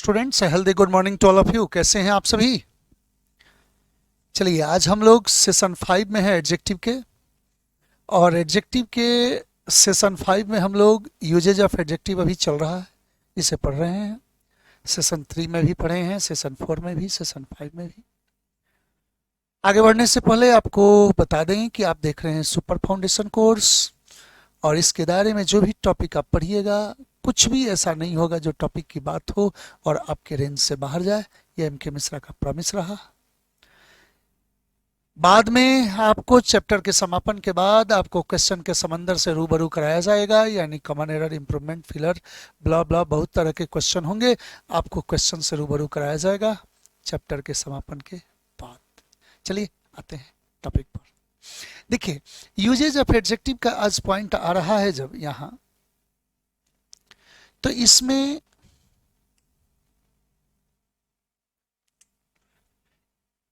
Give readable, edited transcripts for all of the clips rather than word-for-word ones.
Students, healthy good morning to all of you. कैसे हैं आप सभी? चलिए, आज हम लोग सेशन 5 में है एडजेक्टिव के, और एडजेक्टिव के सेशन 5 में हम लोग यूजेज ऑफ एडजेक्टिव अभी चल रहा है, इसे पढ़ रहे हैं। सेशन 3 में भी पढ़े हैं, सेशन 4 में भी, सेशन 5 में भी। आगे बढ़ने से पहले आपको बता दें कि आप देख रहे हैं सुपर फाउंडेशन कोर्स, और इसके दायरे में जो भी टॉपिक आप पढ़िएगा, कुछ भी ऐसा नहीं होगा जो टॉपिक की बात हो और आपके रेंज से बाहर जाए। यह एम के मिश्रा का प्रॉमिस रहा। बाद में आपको चैप्टर के समापन के बाद आपको क्वेश्चन के समंदर से रूबरू कराया जाएगा, यानी कॉमन एरर, इंप्रूवमेंट, फिलर, ब्ला ब्ला, बहुत तरह के क्वेश्चन होंगे। आपको क्वेश्चन से रूबरू कराया जाएगा चैप्टर के समापन के बाद। चलिए आते हैं टॉपिक पर। देखिए, यूजेज ऑफ एडजेक्टिव का आज पॉइंट आ रहा है जब यहां, तो इसमें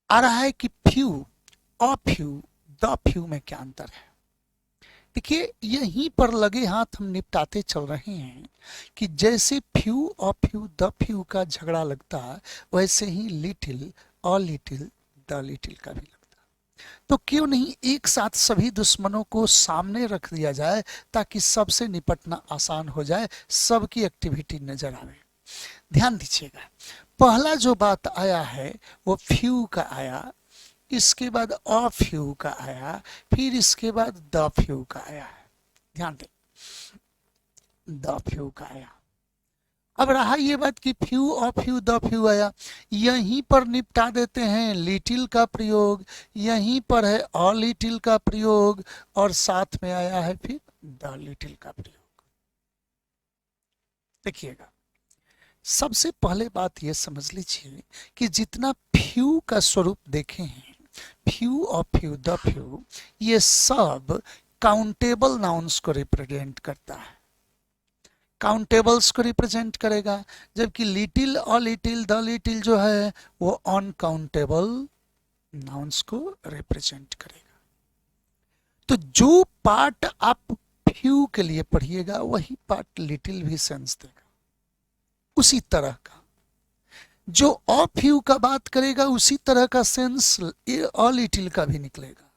आ रहा है कि few, a few, the few में क्या अंतर है। देखिए, यहीं पर लगे हाथ हम निपटाते चल रहे हैं कि जैसे few, a few, the few का झगड़ा लगता है, वैसे ही little, a little, the little का भी लगता है। तो क्यों नहीं एक साथ सभी दुश्मनों को सामने रख दिया जाए, ताकि सबसे निपटना आसान हो जाए, सबकी एक्टिविटी नजर आवे। ध्यान दीजिएगा, पहला जो बात आया है वो फ्यू का आया, इसके बाद अ फ्यू का आया, फिर इसके बाद द फ्यू का आया है। ध्यान दें, द फ्यू का आया। अब रहा ये बात कि few, a few, the few आया, यहीं पर निपटा देते हैं लिटिल का प्रयोग, यहीं पर है अ लिटिल का प्रयोग, और साथ में आया है फिर द लिटिल का प्रयोग। देखिएगा, सबसे पहले बात यह समझ लीजिए कि जितना फ्यू का स्वरूप देखे हैं, few, a few, the few, ये सब काउंटेबल नाउन्स को रिप्रेजेंट करता है, काउंटेबल्स को रिप्रेजेंट करेगा। जबकि little, a little, the little जो है वो अनकाउंटेबल नाउन्स को रिप्रेजेंट करेगा। तो जो पार्ट आप फ्यू के लिए पढ़िएगा, वही पार्ट लिटिल भी सेंस देगा। उसी तरह का जो अ फ्यू का बात करेगा, उसी तरह का सेंस अ लिटिल का भी निकलेगा।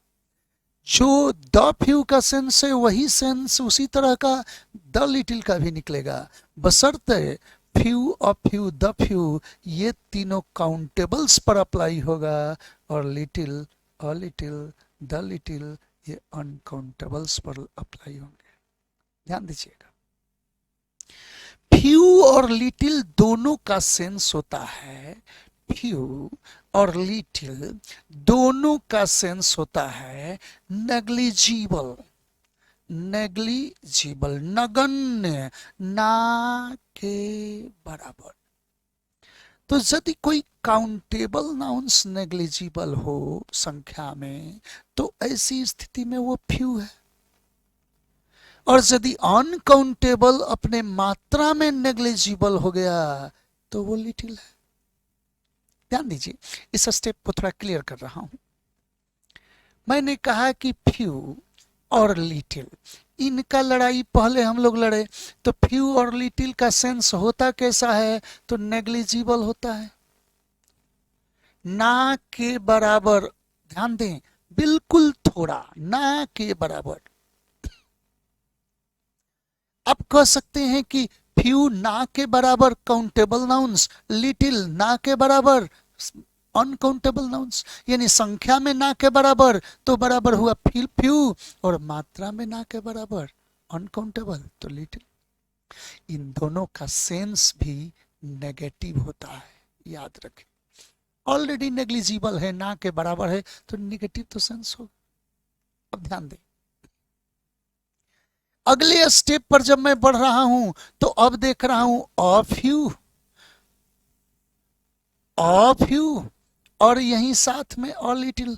जो द फ्यू का सेंस है, वही सेंस उसी तरह का द लिटिल का भी निकलेगा, बशर्ते few, a few, the few, ये तीनों काउंटेबल्स पर अप्लाई होगा, और little, a little, the little, ये अनकाउंटेबल्स पर अप्लाई होंगे। ध्यान दीजिएगा, फ्यू और लिटिल दोनों का सेंस होता है, फ्यू और लिटिल दोनों का सेंस होता है नेग्लिजिबल, नेग्लिजिबल, नगण्य, ना के बराबर। तो यदि कोई काउंटेबल नाउन्स नेग्लिजिबल हो संख्या में, तो ऐसी स्थिति में वो फ्यू है, और यदि अनकाउंटेबल अपने मात्रा में नेग्लिजिबल हो गया, तो वो लिटिल है। ध्यान दीजिए, इस स्टेप को थोड़ा क्लियर कर रहा हूं। मैंने कहा कि फ्यू और लिटिल, इनका लड़ाई पहले हम लोग लड़े, तो फ्यू और लिटिल का सेंस होता कैसा है, तो नेग्लिजिबल होता है, ना के बराबर। ध्यान दें, बिल्कुल थोड़ा, ना के बराबर। आप कह सकते हैं कि फ्यू ना के बराबर काउंटेबल नाउन्स, लिटिल ना के बराबर अनकाउंटेबल नाउन्स, यानी संख्या में ना के बराबर तो बराबर हुआ फ्यू, और मात्रा में ना के बराबर अनकाउंटेबल तो लिटिल। इन दोनों का सेंस भी नेगेटिव होता है, याद रखें। ऑलरेडी नेग्लिजिबल है, ना के बराबर है, तो नेगेटिव तो सेंस होगा। अब ध्यान दें, अगले स्टेप पर जब मैं बढ़ रहा हूं, तो अब देख रहा हूं अ फ्यू, अ फ्यू, और यहीं साथ में अ लिटिल।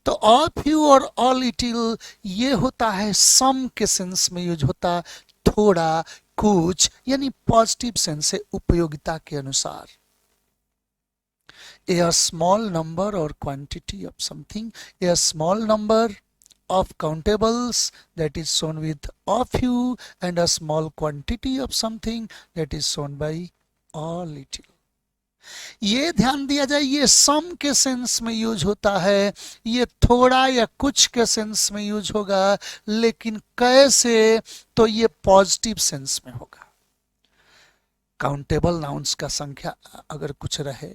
तो अ फ्यू और अ लिटिल ये होता है सम के सेंस में यूज होता, थोड़ा, कुछ, यानी पॉजिटिव सेंस से, उपयोगिता के अनुसार। A small number or quantity of something, a small number of countables that is shown with a few, and a small quantity of something that is shown by a little. ये ध्यान दिया जाए, ये सम के सेंस में use होता है, ये थोड़ा या कुछ के सेंस में यूज होगा, लेकिन कैसे, तो ये पॉजिटिव सेंस में होगा। काउंटेबल नाउन्स का संख्या अगर कुछ रहे,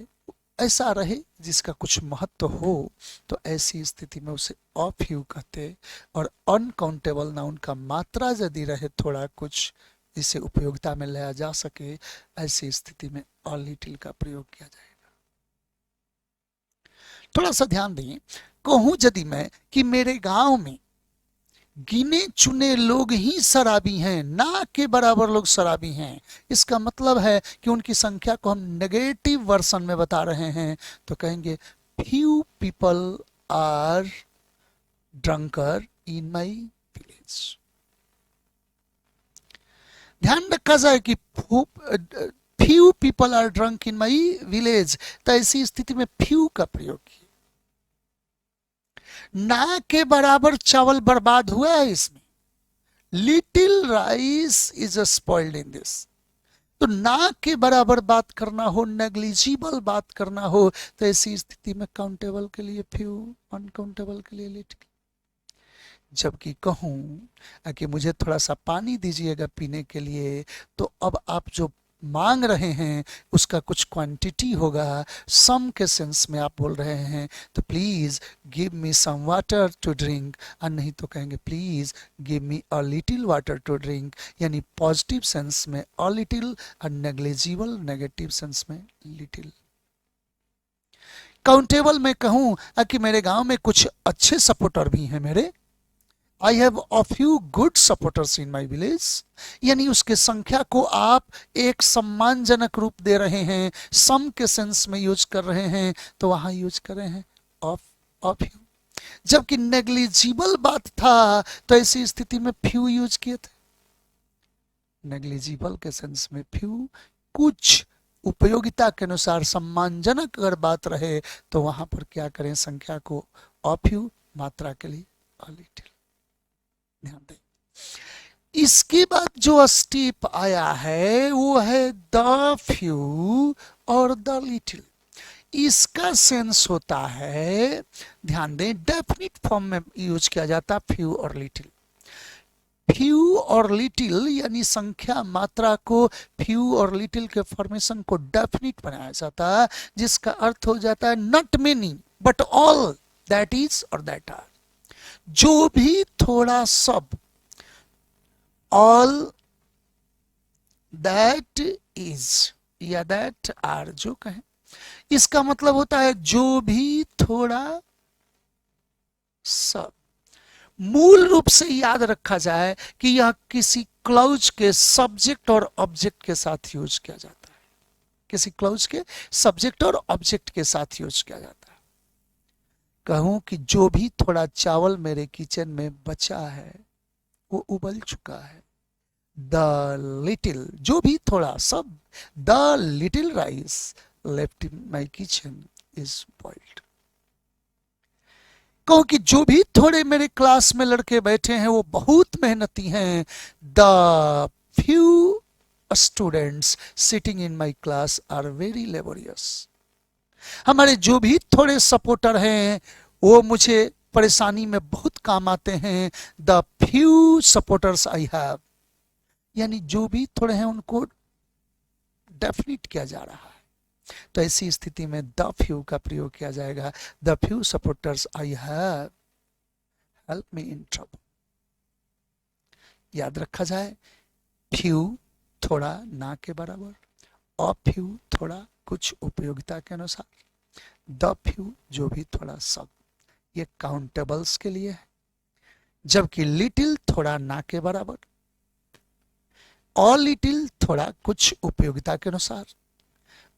ऐसा रहे जिसका कुछ महत्व हो, तो ऐसी स्थिति में उसे ऑफ यू कहते। और अनकाउंटेबल नाउन का मात्रा यदि रहे थोड़ा कुछ, इसे उपयोगिता में लाया जा सके, ऐसी स्थिति में अ लिटिल का प्रयोग किया जाएगा। थोड़ा सा ध्यान दें, कहूं यदि मैं कि मेरे गांव में गिने चुने लोग ही शराबी हैं, ना के बराबर लोग शराबी हैं, इसका मतलब है कि उनकी संख्या को हम नेगेटिव वर्सन में बता रहे हैं, तो कहेंगे few people are drunker in my village. ध्यान रखा जाए कि few people are drunk in my village, तो ऐसी स्थिति में फ्यू का प्रयोग किया। ना के बराबर चावल बर्बाद हुआ है इसमें, little rice is spoiled in this. तो ना के बराबर बात करना हो, नेग्लिजिबल बात करना हो, तो ऐसी स्थिति में काउंटेबल के लिए फ्यू, अनकाउंटेबल के लिए लिटिल। जबकि कहूं कि मुझे थोड़ा सा पानी दीजिएगा पीने के लिए, तो अब आप जो मांग रहे हैं उसका कुछ क्वांटिटी होगा, सम के सेंस में आप बोल रहे हैं, तो please give me some water to drink, और नहीं तो कहेंगे please give me a little water to drink, यानी पॉजिटिव सेंस में अ लिटिल और नेग्लिजिबल नेगेटिव सेंस में लिटिल। काउंटेबल में कहूं कि मेरे गांव में कुछ अच्छे सपोर्टर भी हैं मेरे, I have a few good supporters in my village, यानी उसके संख्या को आप एक सम्मानजनक रूप दे रहे हैं, सम के सेंस में यूज कर रहे हैं, तो वहां यूज कर रहे हैं ऑफ, ऑफ यू। जबकि नेग्लिजिबल बात था, तो ऐसी स्थिति में फ्यू यूज किए थे। नेग्लिजिबल के सेंस में फ्यू, कुछ उपयोगिता के अनुसार सम्मानजनक अगर बात रहे, तो वहां पर क्या करें, संख्या को ऑफ यू, मात्रा के लिए अ लिटिल। ध्यान दें, इसके बाद जो स्टेप आया है वो है द फ्यू और द लिटिल। इसका सेंस होता है, ध्यान दें, डेफिनिट फॉर्म में यूज किया जाता फ्यू और लिटिल। फ्यू और लिटिल यानी संख्या मात्रा को फ्यू और लिटिल के फॉर्मेशन को डेफिनिट बनाया जाता है, जिसका अर्थ हो जाता है not many but all that is और दैट आर। जो भी थोड़ा सब, ऑल दैट इज या दैट आर जो कहें, इसका मतलब होता है जो भी थोड़ा सब। मूल रूप से याद रखा जाए कि यह किसी क्लॉज के सब्जेक्ट और ऑब्जेक्ट के साथ यूज किया जाता है, किसी क्लॉज के सब्जेक्ट और ऑब्जेक्ट के साथ यूज किया जाता है। कहूं कि जो भी थोड़ा चावल मेरे किचन में बचा है वो उबल चुका है, द लिटिल, जो भी थोड़ा सब, the little rice left in my kitchen is boiled. कहो कि जो भी थोड़े मेरे क्लास में लड़के बैठे हैं वो बहुत मेहनती हैं, the few students sitting in my class are very laborious. हमारे जो भी थोड़े सपोर्टर हैं वो मुझे परेशानी में बहुत काम आते हैं, the few supporters I have, यानी जो भी थोड़े हैं उनको डेफिनिट किया जा रहा है, तो ऐसी स्थिति में द फ्यू का प्रयोग किया जाएगा, the few supporters I have help me in trouble. याद रखा जाए, फ्यू थोड़ा ना के बराबर, अ फ्यू थोड़ा कुछ उपयोगिता के अनुसार, द फ्यू जो भी थोड़ा सब, ये काउंटेबल्स के लिए है। जबकि लिटिल थोड़ा ना के बराबर, अ लिटिल थोड़ा कुछ उपयोगिता के अनुसार,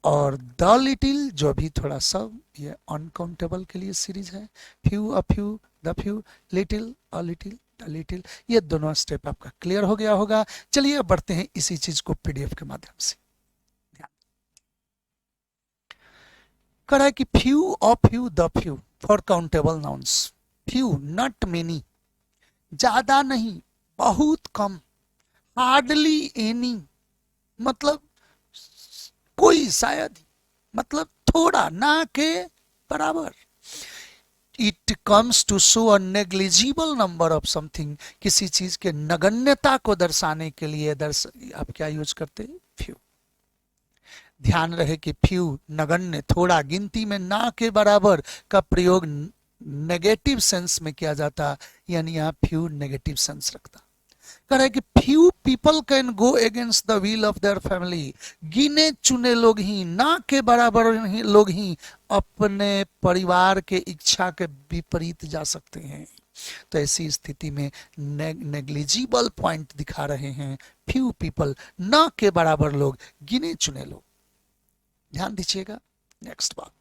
और द लिटिल जो भी थोड़ा सब, ये अनकाउंटेबल के लिए सीरीज है। Few, a few, the few, little, a little, the little, ये दोनों स्टेप आपका क्लियर हो गया होगा। चलिए बढ़ते हैं इसी चीज को पीडीएफ के माध्यम से। कह रहा है कि few, a few, the few for countable nouns. Few not many, ज्यादा नहीं, बहुत कम, हार्डली एनी, मतलब कोई, शायद, मतलब थोड़ा, ना के बराबर। It comes to show a negligible number of something, किसी चीज के नगण्यता को दर्शाने के लिए आप क्या यूज करते हैं? फ्यू। ध्यान रहे कि फ्यू नगण्य, थोड़ा, गिनती में ना के बराबर का प्रयोग नेगेटिव सेंस में किया जाता, यानी यहाँ फ्यू नेगेटिव सेंस रखता। कह रहा है कि few people can go against the will of their family, गिने चुने लोग ही, ना के बराबर ही लोग ही अपने परिवार के इच्छा के विपरीत जा सकते हैं। तो ऐसी स्थिति में नेग्लिजिबल पॉइंट दिखा रहे हैं फ्यू पीपल, ना के बराबर लोग, गिने चुने लोग। ध्यान दीजिएगा नेक्स्ट बात,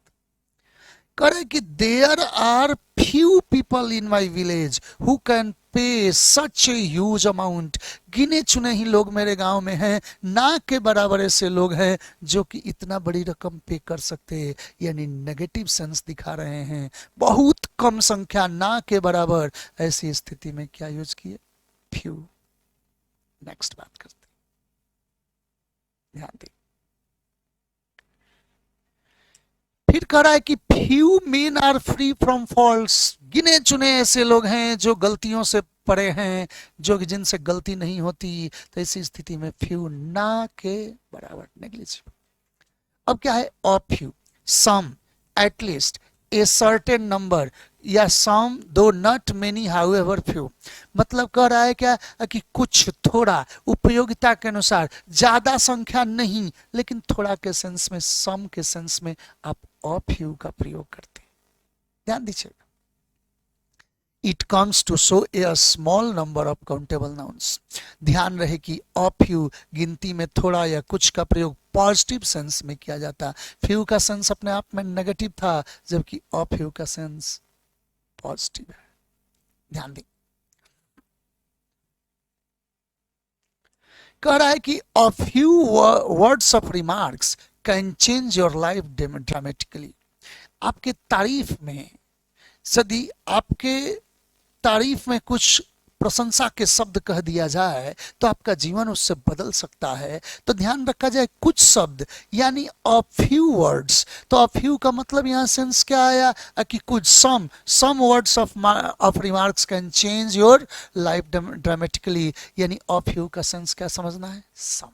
करे कि there are few people in my village who can pay such a huge amount, गिने चुने ही लोग मेरे गांव में हैं, ना के बराबर ऐसे लोग हैं जो कि इतना बड़ी रकम पे कर सकते हैं, यानी नेगेटिव सेंस दिखा रहे हैं। बहुत कम संख्या, ना के बराबर, ऐसी स्थिति में क्या यूज किए? फ्यू। नेक्स्ट बात करते, ध्यान दें। फिर कह रहा है कि few men are free from faults, गिने चुने ऐसे लोग हैं जो गलतियों से परे हैं, जो जिनसे गलती नहीं होती। तो ऐसी स्थिति में फ्यू ना के बराबर, नेग्लिजिबल। अब क्या है? Of few, some, at least, a certain number, या some though not many however few. मतलब कह रहा है क्या कि कुछ, थोड़ा, उपयोगिता के अनुसार, ज्यादा संख्या नहीं, लेकिन थोड़ा के सेंस में, सम के सेंस में आप ऑफ फ्यू का प्रयोग करते हैं। ध्यान दीजिएगा। It comes to show a small number of countable nouns. ध्यान रहे कि ऑफ फ्यू गिनती में थोड़ा या कुछ का प्रयोग पॉजिटिव सेंस में किया जाता। फ्यू का सेंस अपने आप में नेगेटिव था, जबकि ऑफ फ्यू का सेंस पॉजिटिव है। ध्यान दें। कह रहा है कि a few words of remarks can change your life dramatically. आपके तारीफ में, यदि आपके तारीफ में कुछ प्रशंसा के शब्द कह दिया जाए तो आपका जीवन उससे बदल सकता है। तो ध्यान रखा जाए, कुछ शब्द यानी अ फ्यू वर्ड्स। तो अ फ्यू का मतलब यहाँ सेंस क्या आया कि कुछ, some words of remarks can change your life dramatically, यानी अ फ्यू का सेंस क्या समझना है? सम।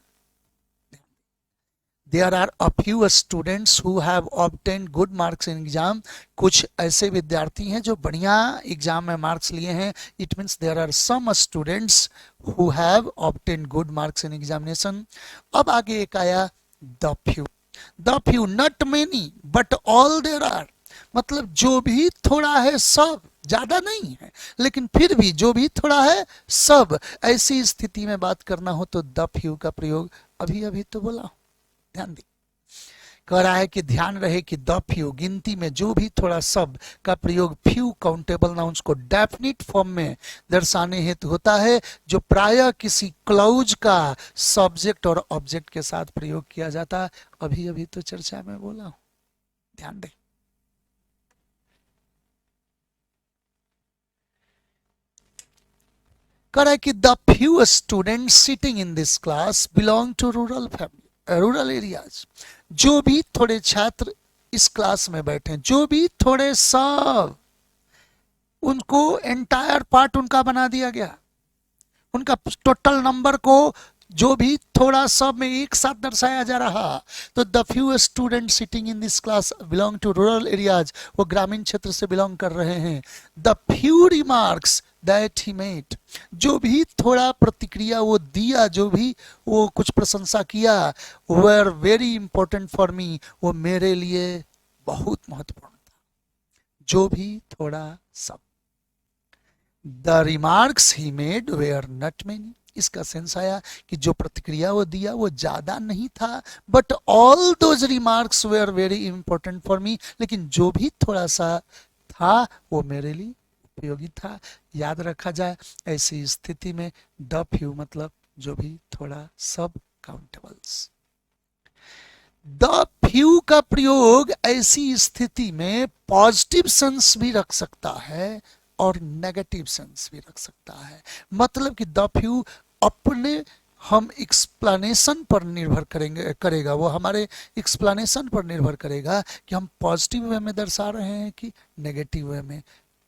There are a few students who have obtained good marks in exam. कुछ ऐसे विद्यार्थी हैं जो बढ़िया एग्जाम में मार्क्स लिए हैं। It means there are some students who have obtained good marks in examination. अब आगे एक आया the few. The few, not many, but all there are. मतलब जो भी थोड़ा है, सब, ज्यादा नहीं है, लेकिन फिर भी जो भी थोड़ा है, सब। ऐसी स्थिति में बात करना हो तो the few का प्रयोग अभी अभी तो बोला। ध्यान दी। कह रहा है कि ध्यान रहे कि द फ्यू गिनती में जो भी थोड़ा शब्द का प्रयोग फ्यू काउंटेबल नाउन्स को डेफिनिट फॉर्म में दर्शाने हेतु होता है, जो प्रायः किसी क्लॉज का सब्जेक्ट और ऑब्जेक्ट के साथ प्रयोग किया जाता। अभी अभी तो चर्चा में बोला हूं, ध्यान दें। कह रहा है कि the few students sitting in this class belong to rural areas. जो भी थोड़े छात्र इस क्लास में बैठे, जो भी थोड़े, सब, उनको एंटायर पार्ट उनका बना दिया गया। उनका टोटल नंबर को जो भी थोड़ा सब में एक साथ दर्शाया जा रहा। तो the few student sitting in this class belong to rural areas, वो ग्रामीण क्षेत्र से बिलोंग कर रहे हैं। The few remarks that he made, जो भी थोड़ा प्रतिक्रिया वो दिया, जो भी वो कुछ प्रशंसा किया, वर वेरी इंपॉर्टेंट फॉर मी, वो मेरे लिए बहुत महत्वपूर्ण था। जो भी थोड़ा सब। The remarks he made were not many, इसका सेंस आया कि जो प्रतिक्रिया वो दिया वो ज्यादा नहीं था, but all those remarks were very important for me, लेकिन जो भी थोड़ा सा था वो मेरे लिए उपयोगी था। याद रखा जाए, ऐसी स्थिति में द फ्यू मतलब जो भी थोड़ा सब, काउंटेबल्स। द फ्यू का प्रयोग ऐसी स्थिति में पॉजिटिव सेंस भी रख सकता है और नेगेटिव सेंस भी रख सकता है। मतलब कि द फ्यू अपने हम एक्सप्लेनेशन पर निर्भर करेगा, वो हमारे एक्सप्लेनेशन पर निर्भर करेगा कि हम पॉजिटिव वे में दर्शा रहे हैं कि नेगेटिव वे में।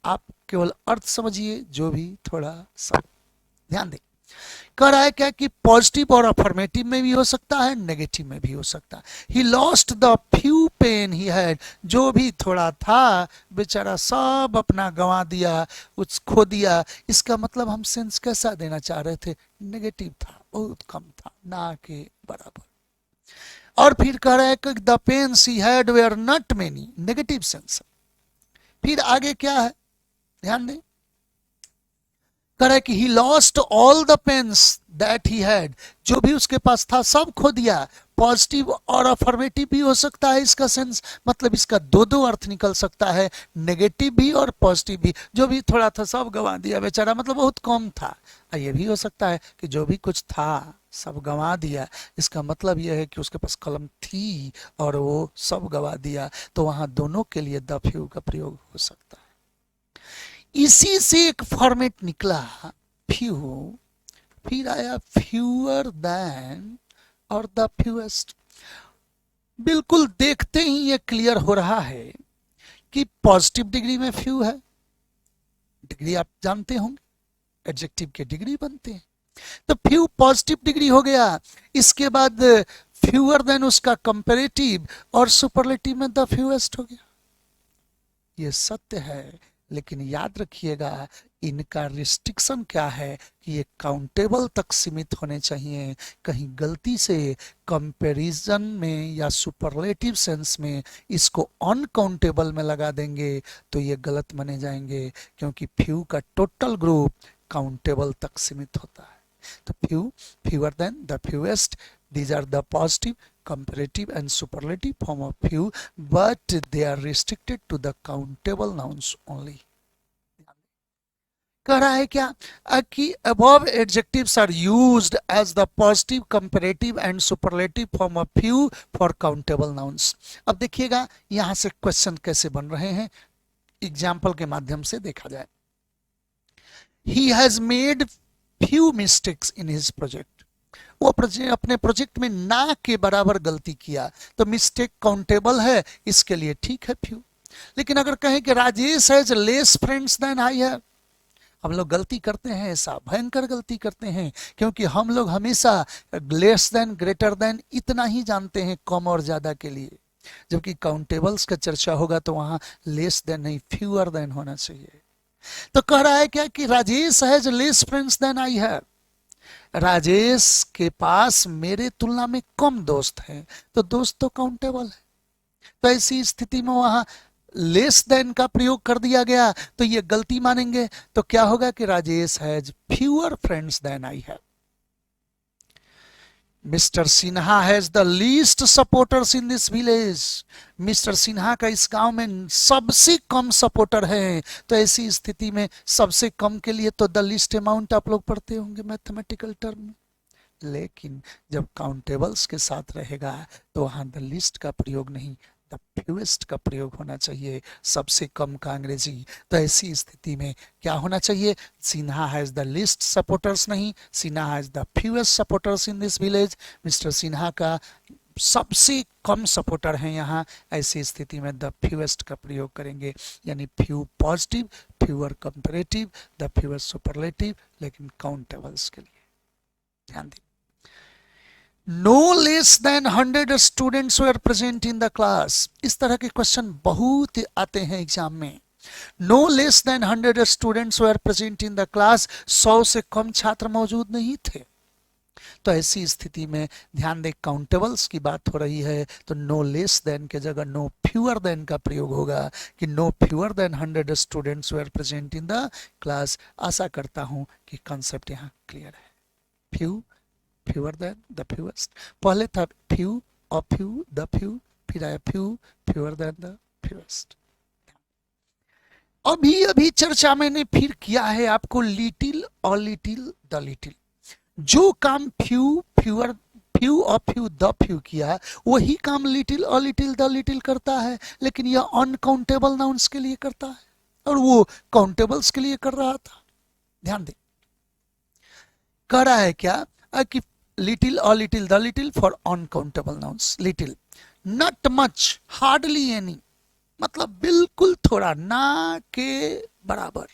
आप केवल अर्थ समझिए, जो भी थोड़ा सा ध्यान दें। कह रहा है क्या कि पॉजिटिव और अफर्मेटिव में भी हो सकता है, नेगेटिव में भी हो सकता है। He lost the few pain he had, जो भी थोड़ा था बेचारा सब अपना गंवा दिया, कुछ खो दिया। इसका मतलब हम सेंस कैसा देना चाह रहे थे? नेगेटिव था, बहुत कम था, ना के बराबर। और फिर कह रहा है कि the pains he had were not many, negative sense. फिर आगे क्या है, ध्यान दें। कह रहा है कि he lost all the pains that he had, जो भी उसके पास था सब खो दिया। पॉजिटिव और अफर्मेटिव भी हो सकता है इसका सेंस, मतलब इसका दो दो अर्थ निकल सकता है, नेगेटिव भी और पॉजिटिव भी। जो भी थोड़ा था सब गंवा दिया बेचारा, मतलब बहुत कम था। ये भी हो सकता है कि जो भी कुछ था सब गंवा दिया, इसका मतलब यह है कि उसके पास कलम थी और वो सब गंवा दिया। तो वहां दोनों के लिए द फ्यू का प्रयोग हो सकता है। इसी से एक फॉर्मेट निकला फ्यू, फिर आया फ्यूअर देन और द फ्यूएस्ट। बिल्कुल देखते ही ये क्लियर हो रहा है कि पॉजिटिव डिग्री में फ्यू है। डिग्री आप जानते होंगे, एडजेक्टिव के डिग्री बनते हैं। तो फ्यू पॉजिटिव डिग्री हो गया। इसके बाद फ्यूअर देन उसका कंपेरेटिव, और सुपरलेटिव में द फ्यूएस्ट हो गया। ये सत्य है, लेकिन याद रखिएगा इनका रिस्ट्रिक्शन क्या है कि ये काउंटेबल तक सीमित होने चाहिए। कहीं गलती से कंपैरिजन में या सुपरलेटिव सेंस में इसको अनकाउंटेबल में लगा देंगे तो ये गलत माने जाएंगे, क्योंकि फ्यू का टोटल ग्रुप काउंटेबल तक सीमित होता है। तो few, fewer than, the fewest, these are the positive, comparative and superlative form of few, but they are restricted to the countable nouns only. कह रहा है क्या कि above adjectives are used as the positive, comparative and superlative form of few for countable nouns. अब देखिएगा यहां से question कैसे बन रहे हैं, एग्जाम्पल के माध्यम से देखा जाए। He has made few mistakes in his project. वो अपने प्रोजेक्ट में ना के बराबर गलती किया, तो मिस्टेक काउंटेबल है, इसके लिए ठीक है फ्यू। लेकिन अगर कहें कि Rajesh has less friends than I have, हम लोग गलती करते हैं, ऐसा भयंकर गलती करते हैं, क्योंकि हम लोग हमेशा लेस देन, ग्रेटर देन इतना ही जानते हैं कम और ज्यादा के लिए। जबकि काउंटेबल्स का चर्चा होगा तो वहां लेस देन नहीं, फ्यूअर देन होना चाहिए। तो कह रहा है क्या कि Rajesh has less friends than I have, Rajesh के पास मेरे तुलना में कम दोस्त हैं, तो दोस्त तो काउंटेबल है। तो ऐसी स्थिति में वहां लेस देन का प्रयोग कर दिया गया, तो ये गलती मानेंगे। तो क्या होगा कि Rajesh has fewer friends than I have. Mister Sinha has the least supporters in this village, mister Sinha का इस गांव में सबसे कम सपोर्टर हैं। तो ऐसी स्थिति में सबसे कम के लिए तो द लीस्ट अमाउंट आप लोग पढ़ते होंगे मैथमेटिकल टर्म में, लेकिन जब काउंटेबल्स के साथ रहेगा तो वहां द लिस्ट का प्रयोग नहीं, द फ्यूएस्ट का प्रयोग होना चाहिए, सबसे कम का अंग्रेजी। तो ऐसी स्थिति में क्या होना चाहिए, Sinha has the least supporters नहीं, Sinha has the fewest supporters in this village. Mister Sinha का सबसे कम सपोर्टर हैं यहाँ, ऐसी स्थिति में द फ्यूएस्ट का प्रयोग करेंगे, यानी few positive, fewer comparative, the fewest superlative, लेकिन काउंटेबल्स के लिए ध्यान दें। No less than 100 students were present in the class, इस तरह के क्वेश्चन बहुत आते हैं एग्जाम में। No less than 100 students were present in the class, 100 से कम छात्र मौजूद नहीं थे। तो ऐसी स्थिति में ध्यान दें, काउंटेबल्स की बात हो रही है, तो नो लेस देन के जगह नो फ्यूअर देन का प्रयोग होगा कि no fewer than 100 students were present in the class. आशा करता हूं कि कॉन्सेप्ट यहाँ क्लियर है। Few, fewer than, the fewest. पहले था फ्यू और फ्यू, द फ्यू, फिर आया few, fewer than, the fewest. अभी अभी चर्चा मैंने फिर किया है आपको लिटिल और लिटिल द लिटिल। जो काम फ्यू, फ्यूअर, फ्यू और फ्यू द फ्यू किया, वही काम लिटिल और लिटिल द लिटिल करता है, लेकिन यह अनकाउंटेबल नाउन्स के लिए करता है और वो काउंटेबल्स के लिए कर रहा था। ध्यान दें, कह रहा है क्या कि लिटिल और little, the little for uncountable nouns, little, not much, hardly any, मतलब बिल्कुल थोड़ा, ना के बराबर।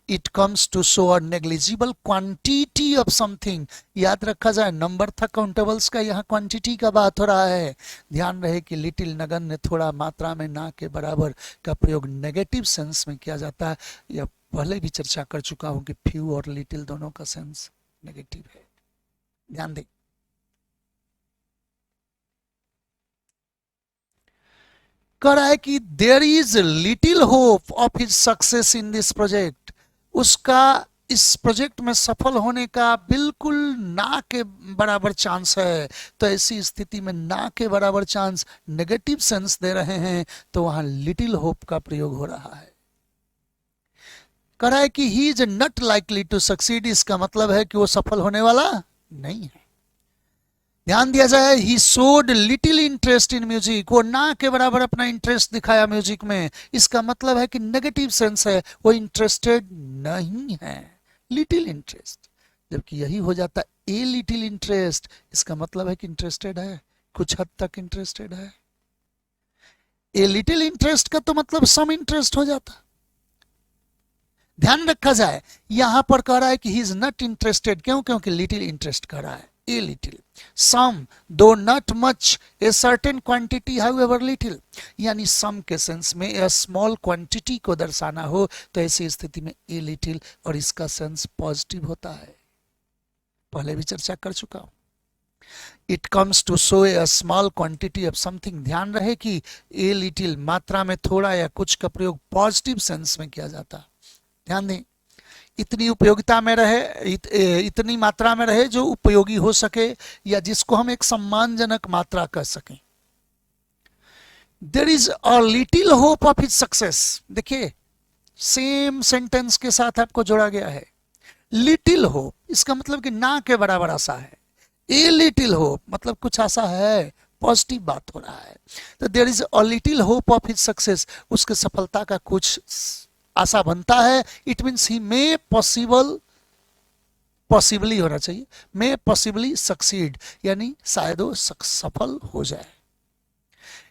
It comes to show a negligible quantity of something, याद रखा जाए नंबर था काउंटेबल्स का, यहाँ क्वांटिटी का बात हो रहा है। ध्यान रहे कि लिटिल नगण्य, थोड़ा, मात्रा में, ना के बराबर का प्रयोग नेगेटिव सेंस में किया जाता है। यह पहले भी चर्चा कर चुका हूं कि फ्यू और लिटिल दोनों का सेंस नेगेटिव है, ध्यान दें। कह रहा है कि there is little hope of his success in this project, उसका इस प्रोजेक्ट में सफल होने का बिल्कुल ना के बराबर चांस है। तो ऐसी स्थिति में ना के बराबर चांस नेगेटिव सेंस दे रहे हैं, तो वहां लिटिल होप का प्रयोग हो रहा है। कह रहा है कि he is not likely to succeed, इसका मतलब है कि वो सफल होने वाला नहीं है। ध्यान दिया जाए, he showed little interest in music, वो ना के बराबर अपना इंटरेस्ट दिखाया म्यूजिक में, इसका मतलब है कि नेगेटिव सेंस है, वो इंटरेस्टेड नहीं है, लिटिल इंटरेस्ट। जबकि यही हो जाता ए लिटिल इंटरेस्ट, इसका मतलब है कि इंटरेस्टेड है, कुछ हद तक इंटरेस्टेड है। ए लिटिल इंटरेस्ट का तो मतलब सम इंटरेस्ट हो जाता। ध्यान रखा जाए, यहां पर कह रहा है कि ही इज नॉट इंटरेस्टेड, क्यों? क्योंकि लिटिल इंटरेस्ट कर रहा है, ए little. Some, though not much, a certain quantity however little, यानी सम के सेंस में ए स्मॉल क्वांटिटी को दर्शाना हो, तो ऐसी स्थिति में ए लिटिल, और इसका सेंस पॉजिटिव होता है, पहले भी चर्चा कर चुका हूं। It comes to show a small quantity of something, ध्यान रहे कि ए लिटिल मात्रा में थोड़ा या कुछ का प्रयोग पॉजिटिव सेंस में किया जाता है। ध्यान दें, इतनी उपयोगिता में रहे, इतनी मात्रा में रहे जो उपयोगी हो सके, या जिसको हम एक सम्मानजनक मात्रा कह सकें। There is a little hope of his success, देखिए सेम सेंटेंस के साथ आपको जोड़ा गया है। लिटिल होप, इसका मतलब कि ना के बराबर आशा है। ए लिटिल होप मतलब कुछ आशा है, पॉजिटिव बात हो रहा है। तो there is a little hope of his success, उसके सफलता का कुछ आशा बनता है। It means he may possibly होना चाहिए, मे पॉसिबली सक्सीड, यानी शायद वो सफल हो जाए।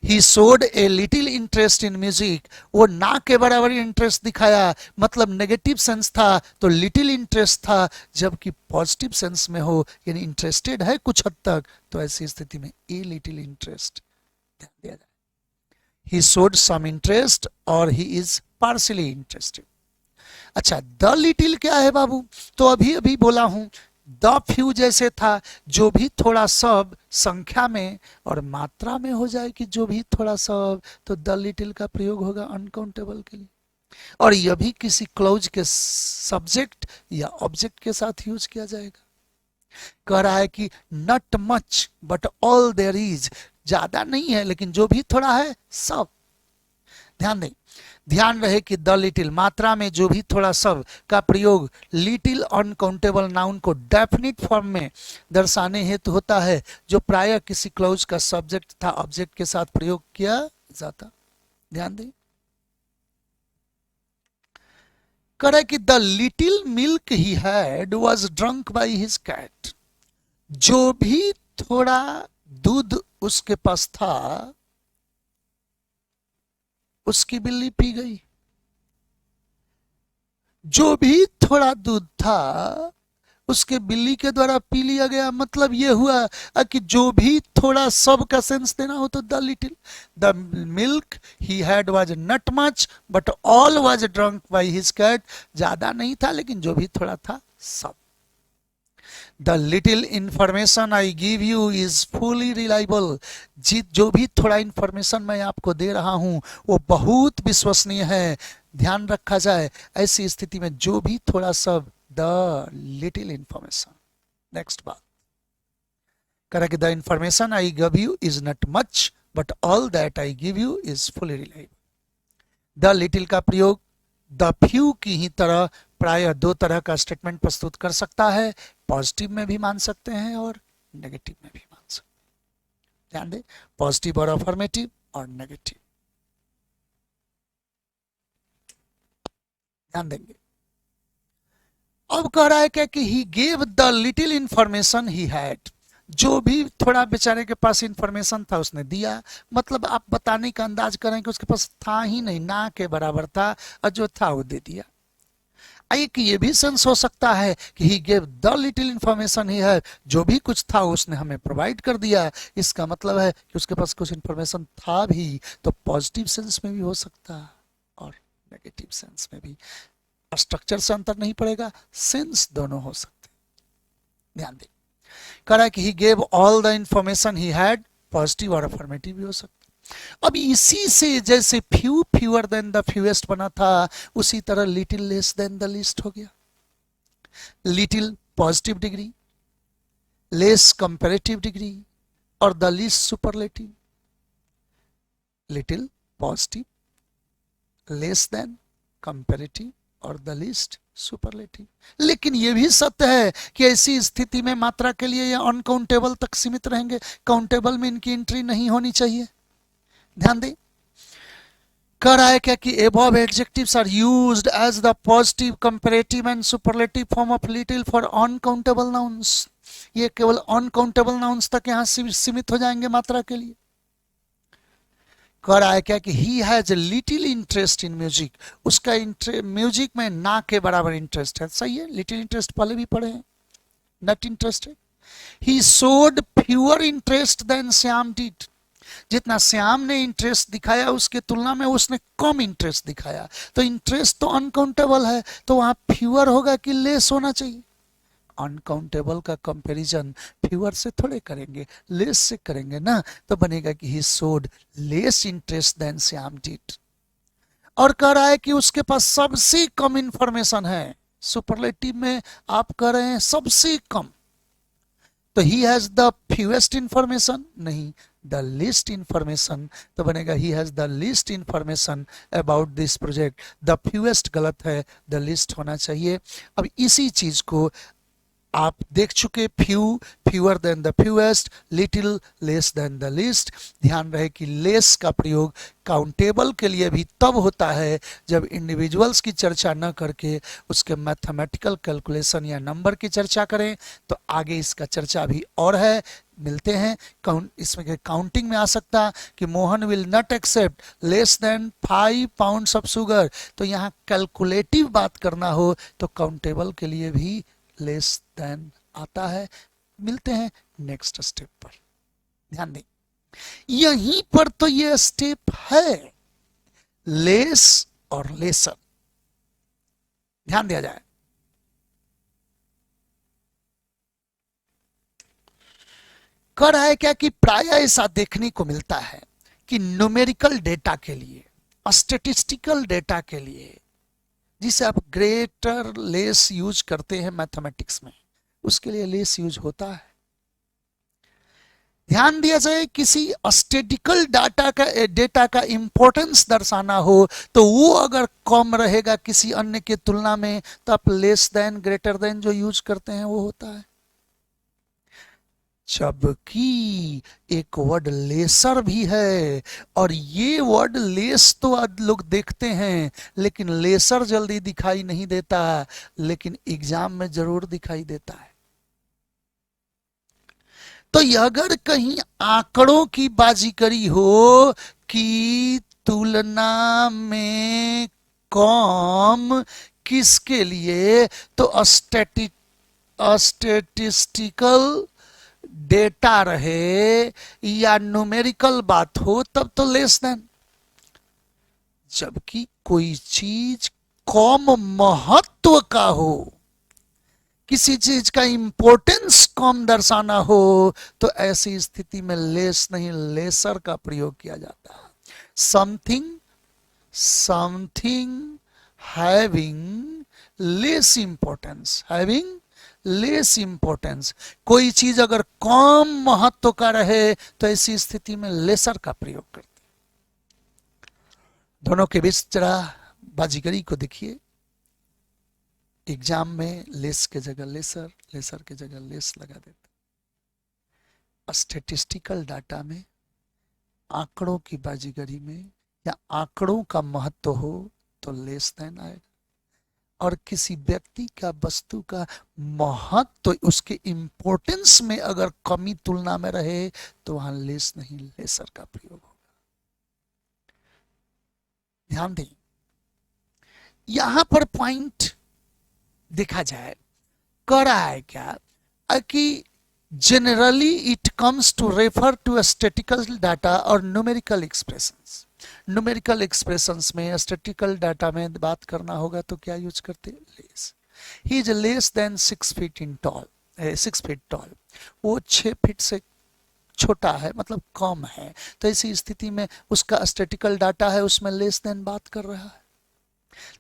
He showed a little interest in music, वो ना के बराबर इंटरेस्ट दिखाया, मतलब नेगेटिव सेंस था तो लिटिल इंटरेस्ट था, जबकि पॉजिटिव सेंस में हो यानी इंटरेस्टेड है कुछ हद तक, तो ऐसी स्थिति में ए लिटिल इंटरेस्ट ध्यान दिया जाए। ही शोड सम इंटरेस्ट और ही इज पार्शियली इंटरेस्टेड। अच्छा, द लिटिल क्या है बाबू? तो अभी अभी बोला हूं, द फ्यू जैसे था, जो भी थोड़ा सब संख्या में और मात्रा में हो जाए कि जो भी थोड़ा सब, तो द लिटिल का प्रयोग होगा अनकाउंटेबल के लिए। और यह भी किसी क्लॉज के सब्जेक्ट या ऑब्जेक्ट के साथ यूज किया जाएगा। कह रहा है कि not much but all there is, ज्यादा नहीं है लेकिन जो भी थोड़ा है सब। ध्यान दें, ध्यान रहे कि द लिटिल मात्रा में जो भी थोड़ा सब का प्रयोग लिटिल अनकाउंटेबल नाउन को डेफिनिट फॉर्म में दर्शाने हेतु होता है, जो प्रायः किसी क्लॉज का सब्जेक्ट था ऑब्जेक्ट के साथ प्रयोग किया जाता। ध्यान दें, करे कि the little milk he had was drunk by his cat, जो भी थोड़ा दूध उसके पास था उसकी बिल्ली पी गई। जो भी थोड़ा दूध था उसके बिल्ली के द्वारा पी लिया गया, मतलब यह हुआ कि जो भी थोड़ा सब का सेंस देना हो तो the little, the milk he had was not much but all was drunk by his cat, ज्यादा नहीं था लेकिन जो भी थोड़ा था सब। The little information I give you is fully reliable, जो भी थोड़ा इंफॉर्मेशन मैं आपको दे रहा हूं वो बहुत विश्वसनीय है। ध्यान रखा जाए, ऐसी स्थिति में जो भी थोड़ा सब, द लिटिल इंफॉर्मेशन। नेक्स्ट बात करें कि the information I give you is not much but all that I give you is fully reliable. The little का प्रयोग द फ्यू की ही तरह प्रायः दो तरह का स्टेटमेंट प्रस्तुत कर सकता है, पॉजिटिव में भी मान सकते हैं और नेगेटिव में भी मान सकते हैं। ध्यान दें, पॉजिटिव और अफर्मेटिव और नेगेटिव, ध्यान देंगे। अब कह रहा है क्या कि he gave the little information he had, जो भी थोड़ा बेचारे के पास इंफॉर्मेशन था उसने दिया। मतलब आप बताने का अंदाज करें कि उसके पास था ही नहीं, ना के बराबर था, और जो था वो दे दिया। एक ये भी सेंस हो सकता है कि he gave the little information he है, जो भी कुछ था उसने हमें प्रोवाइड कर दिया। इसका मतलब है कि उसके पास कुछ इंफॉर्मेशन था भी, तो पॉजिटिव सेंस में भी हो सकता है और नेगेटिव सेंस में भी। स्ट्रक्चर से अंतर नहीं पड़ेगा, सेंस दोनों हो सकते हैं। ध्यान दें, कह रहा है कि he gave all the information he had, positive और अफर्मेटिव भी हो सकता है। अब इसी से जैसे few fewer than the fewest बना था, उसी तरह little less than the least हो गया। Little positive degree, less comparative degree, और the least superlative. Little positive, less than comparative, और द लीस्ट सुपरलेटिव। लेकिन यह भी सत्य है कि ऐसी स्थिति में मात्रा के लिए ये अनकाउंटेबल तक सीमित रहेंगे, काउंटेबल में इनकी एंट्री नहीं होनी चाहिए। ध्यान दें, कह रहा है क्या कि above adjectives are used as the positive, comparative and superlative form of little for uncountable nouns। ये केवल अनकाउंटेबल नाउन्स तक यहां सीमित हो जाएंगे मात्रा के लिए। कह रहा है क्या कि he has little interest in music, उसका म्यूजिक में ना के बराबर इंटरेस्ट है। सही है, लिटिल इंटरेस्ट पहले भी पढ़े हैं, not interested. He showed fewer interest than Shyam did, जितना श्याम ने इंटरेस्ट दिखाया उसके तुलना में उसने कम इंटरेस्ट दिखाया। तो इंटरेस्ट तो अनकाउंटेबल है, तो वहां फ्यूअर होगा कि लेस होना चाहिए। अनकाउंटेबल का कंपैरिजन फ्यूअर से थोड़े करेंगे, लेस से करेंगे ना, तो बनेगा कि he showed less interest than Shyam did. और कह रहा है कि उसके पास सबसे कम इंफॉर्मेशन है। सुपरलेटिव में आप कह रहे हैं सबसे कम, तो he has the fewest information, नहीं, द लीस्ट इंफॉर्मेशन। तो बनेगा he has the least information about this project. The fewest गलत है, द लीस्ट होना चाहिए। अब इसी चीज को आप देख चुके, few fewer than the fewest, little less than the least. ध्यान रहे कि लेस का प्रयोग काउंटेबल के लिए भी तब होता है जब इंडिविजुअल्स की चर्चा न करके उसके मैथमेटिकल कैलकुलेशन या नंबर की चर्चा करें। तो आगे इसका चर्चा भी और है, मिलते हैं। इसमें काउंटिंग में आ सकता कि Mohan will not accept less than 5 pounds of sugar. तो यहाँ कैलकुलेटिव बात करना हो तो काउंटेबल के लिए भी लेस देन आता है। मिलते हैं नेक्स्ट स्टेप पर। ध्यान दें, यहीं पर तो ये स्टेप है, लेस और लेसर। ध्यान दिया जाए, कर रहा है क्या कि प्राय ऐसा देखने को मिलता है कि न्यूमेरिकल डेटा के लिए, स्टेटिस्टिकल डेटा के लिए, जिसे आप ग्रेटर लेस यूज करते हैं मैथमेटिक्स में, उसके लिए लेस यूज होता है। ध्यान दिया जाए, किसी स्टेटिकल डेटा का इंपॉर्टेंस दर्शाना हो तो वो अगर कम रहेगा किसी अन्य के तुलना में, तो आप लेस देन, ग्रेटर देन जो यूज करते हैं वो होता है। जबकि एक वर्ड लेसर भी है, और ये वर्ड लेस तो लोग देखते हैं लेकिन लेसर जल्दी दिखाई नहीं देता, लेकिन एग्जाम में जरूर दिखाई देता है। तो अगर कहीं आंकड़ों की बाजीगरी हो कि तुलना में कम किसके लिए, तो स्टेटिस्टिकल डेटा रहे या न्यूमेरिकल बात हो, तब तो लेस देन। जबकि कोई चीज कम महत्व का हो, किसी चीज का इंपॉर्टेंस कम दर्शाना हो, तो ऐसी स्थिति में लेस नहीं, लेसर का प्रयोग किया जाता है। Something something having less importance, having less importance. कोई चीज अगर कम महत्व का रहे तो ऐसी स्थिति में लेसर का प्रयोग करते। दोनों के बीच जरा बाजीगरी को देखिए। एग्जाम में लेस के जगह लेसर, लेसर के जगह लेस लगा देते। स्टेटिस्टिकल डाटा में, आंकड़ों की बाजीगरी में, या आंकड़ों का महत्व हो तो लेस देन आएगा, और किसी व्यक्ति का वस्तु का महत्व तो उसके इंपॉर्टेंस में अगर कमी तुलना में रहे तो वहां लेस नहीं लेसर का प्रयोग होगा। ध्यान दें, यहां पर पॉइंट देखा जाए कर रहा है क्या कि generally it comes to refer to a statistical data or numerical expressions। numerical expressions में statistical data में बात करना होगा तो क्या यूज करते हैं? less। he is less than 6 feet in tall, 6 feet tall। वो 6 फीट से छोटा है, मतलब कम है। तो ऐसी स्थिति में उसका स्टैटिकल डाटा है, उसमें लेस देन बात कर रहा है।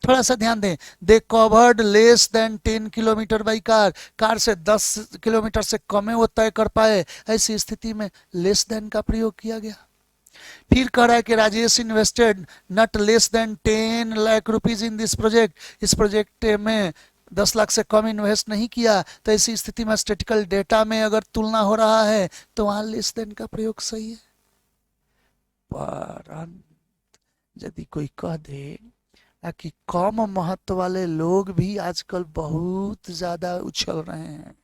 थोड़ा सा ध्यान दें, दे covered less than 10 kilometre by car, car से 10 किलोमीटर से कम वो तय कर पाए, ऐसी स्थिति में लेस देन का प्रयोग किया गया। फिर कह रहा है कि Rajesh invested not less than 10 lakh rupees in this project, इस प्रोजेक्ट में 10 लाख से कम इन्वेस्ट नहीं किया। तो ऐसी स्थिति में स्टैटिस्टिकल डेटा में अगर तुलना हो रहा है तो वहां लेस देन का प्रयोग सही है। पर यदि कोई कह दे कि कम महत्व वाले लोग भी आजकल बहुत ज्यादा उछल रहे हैं,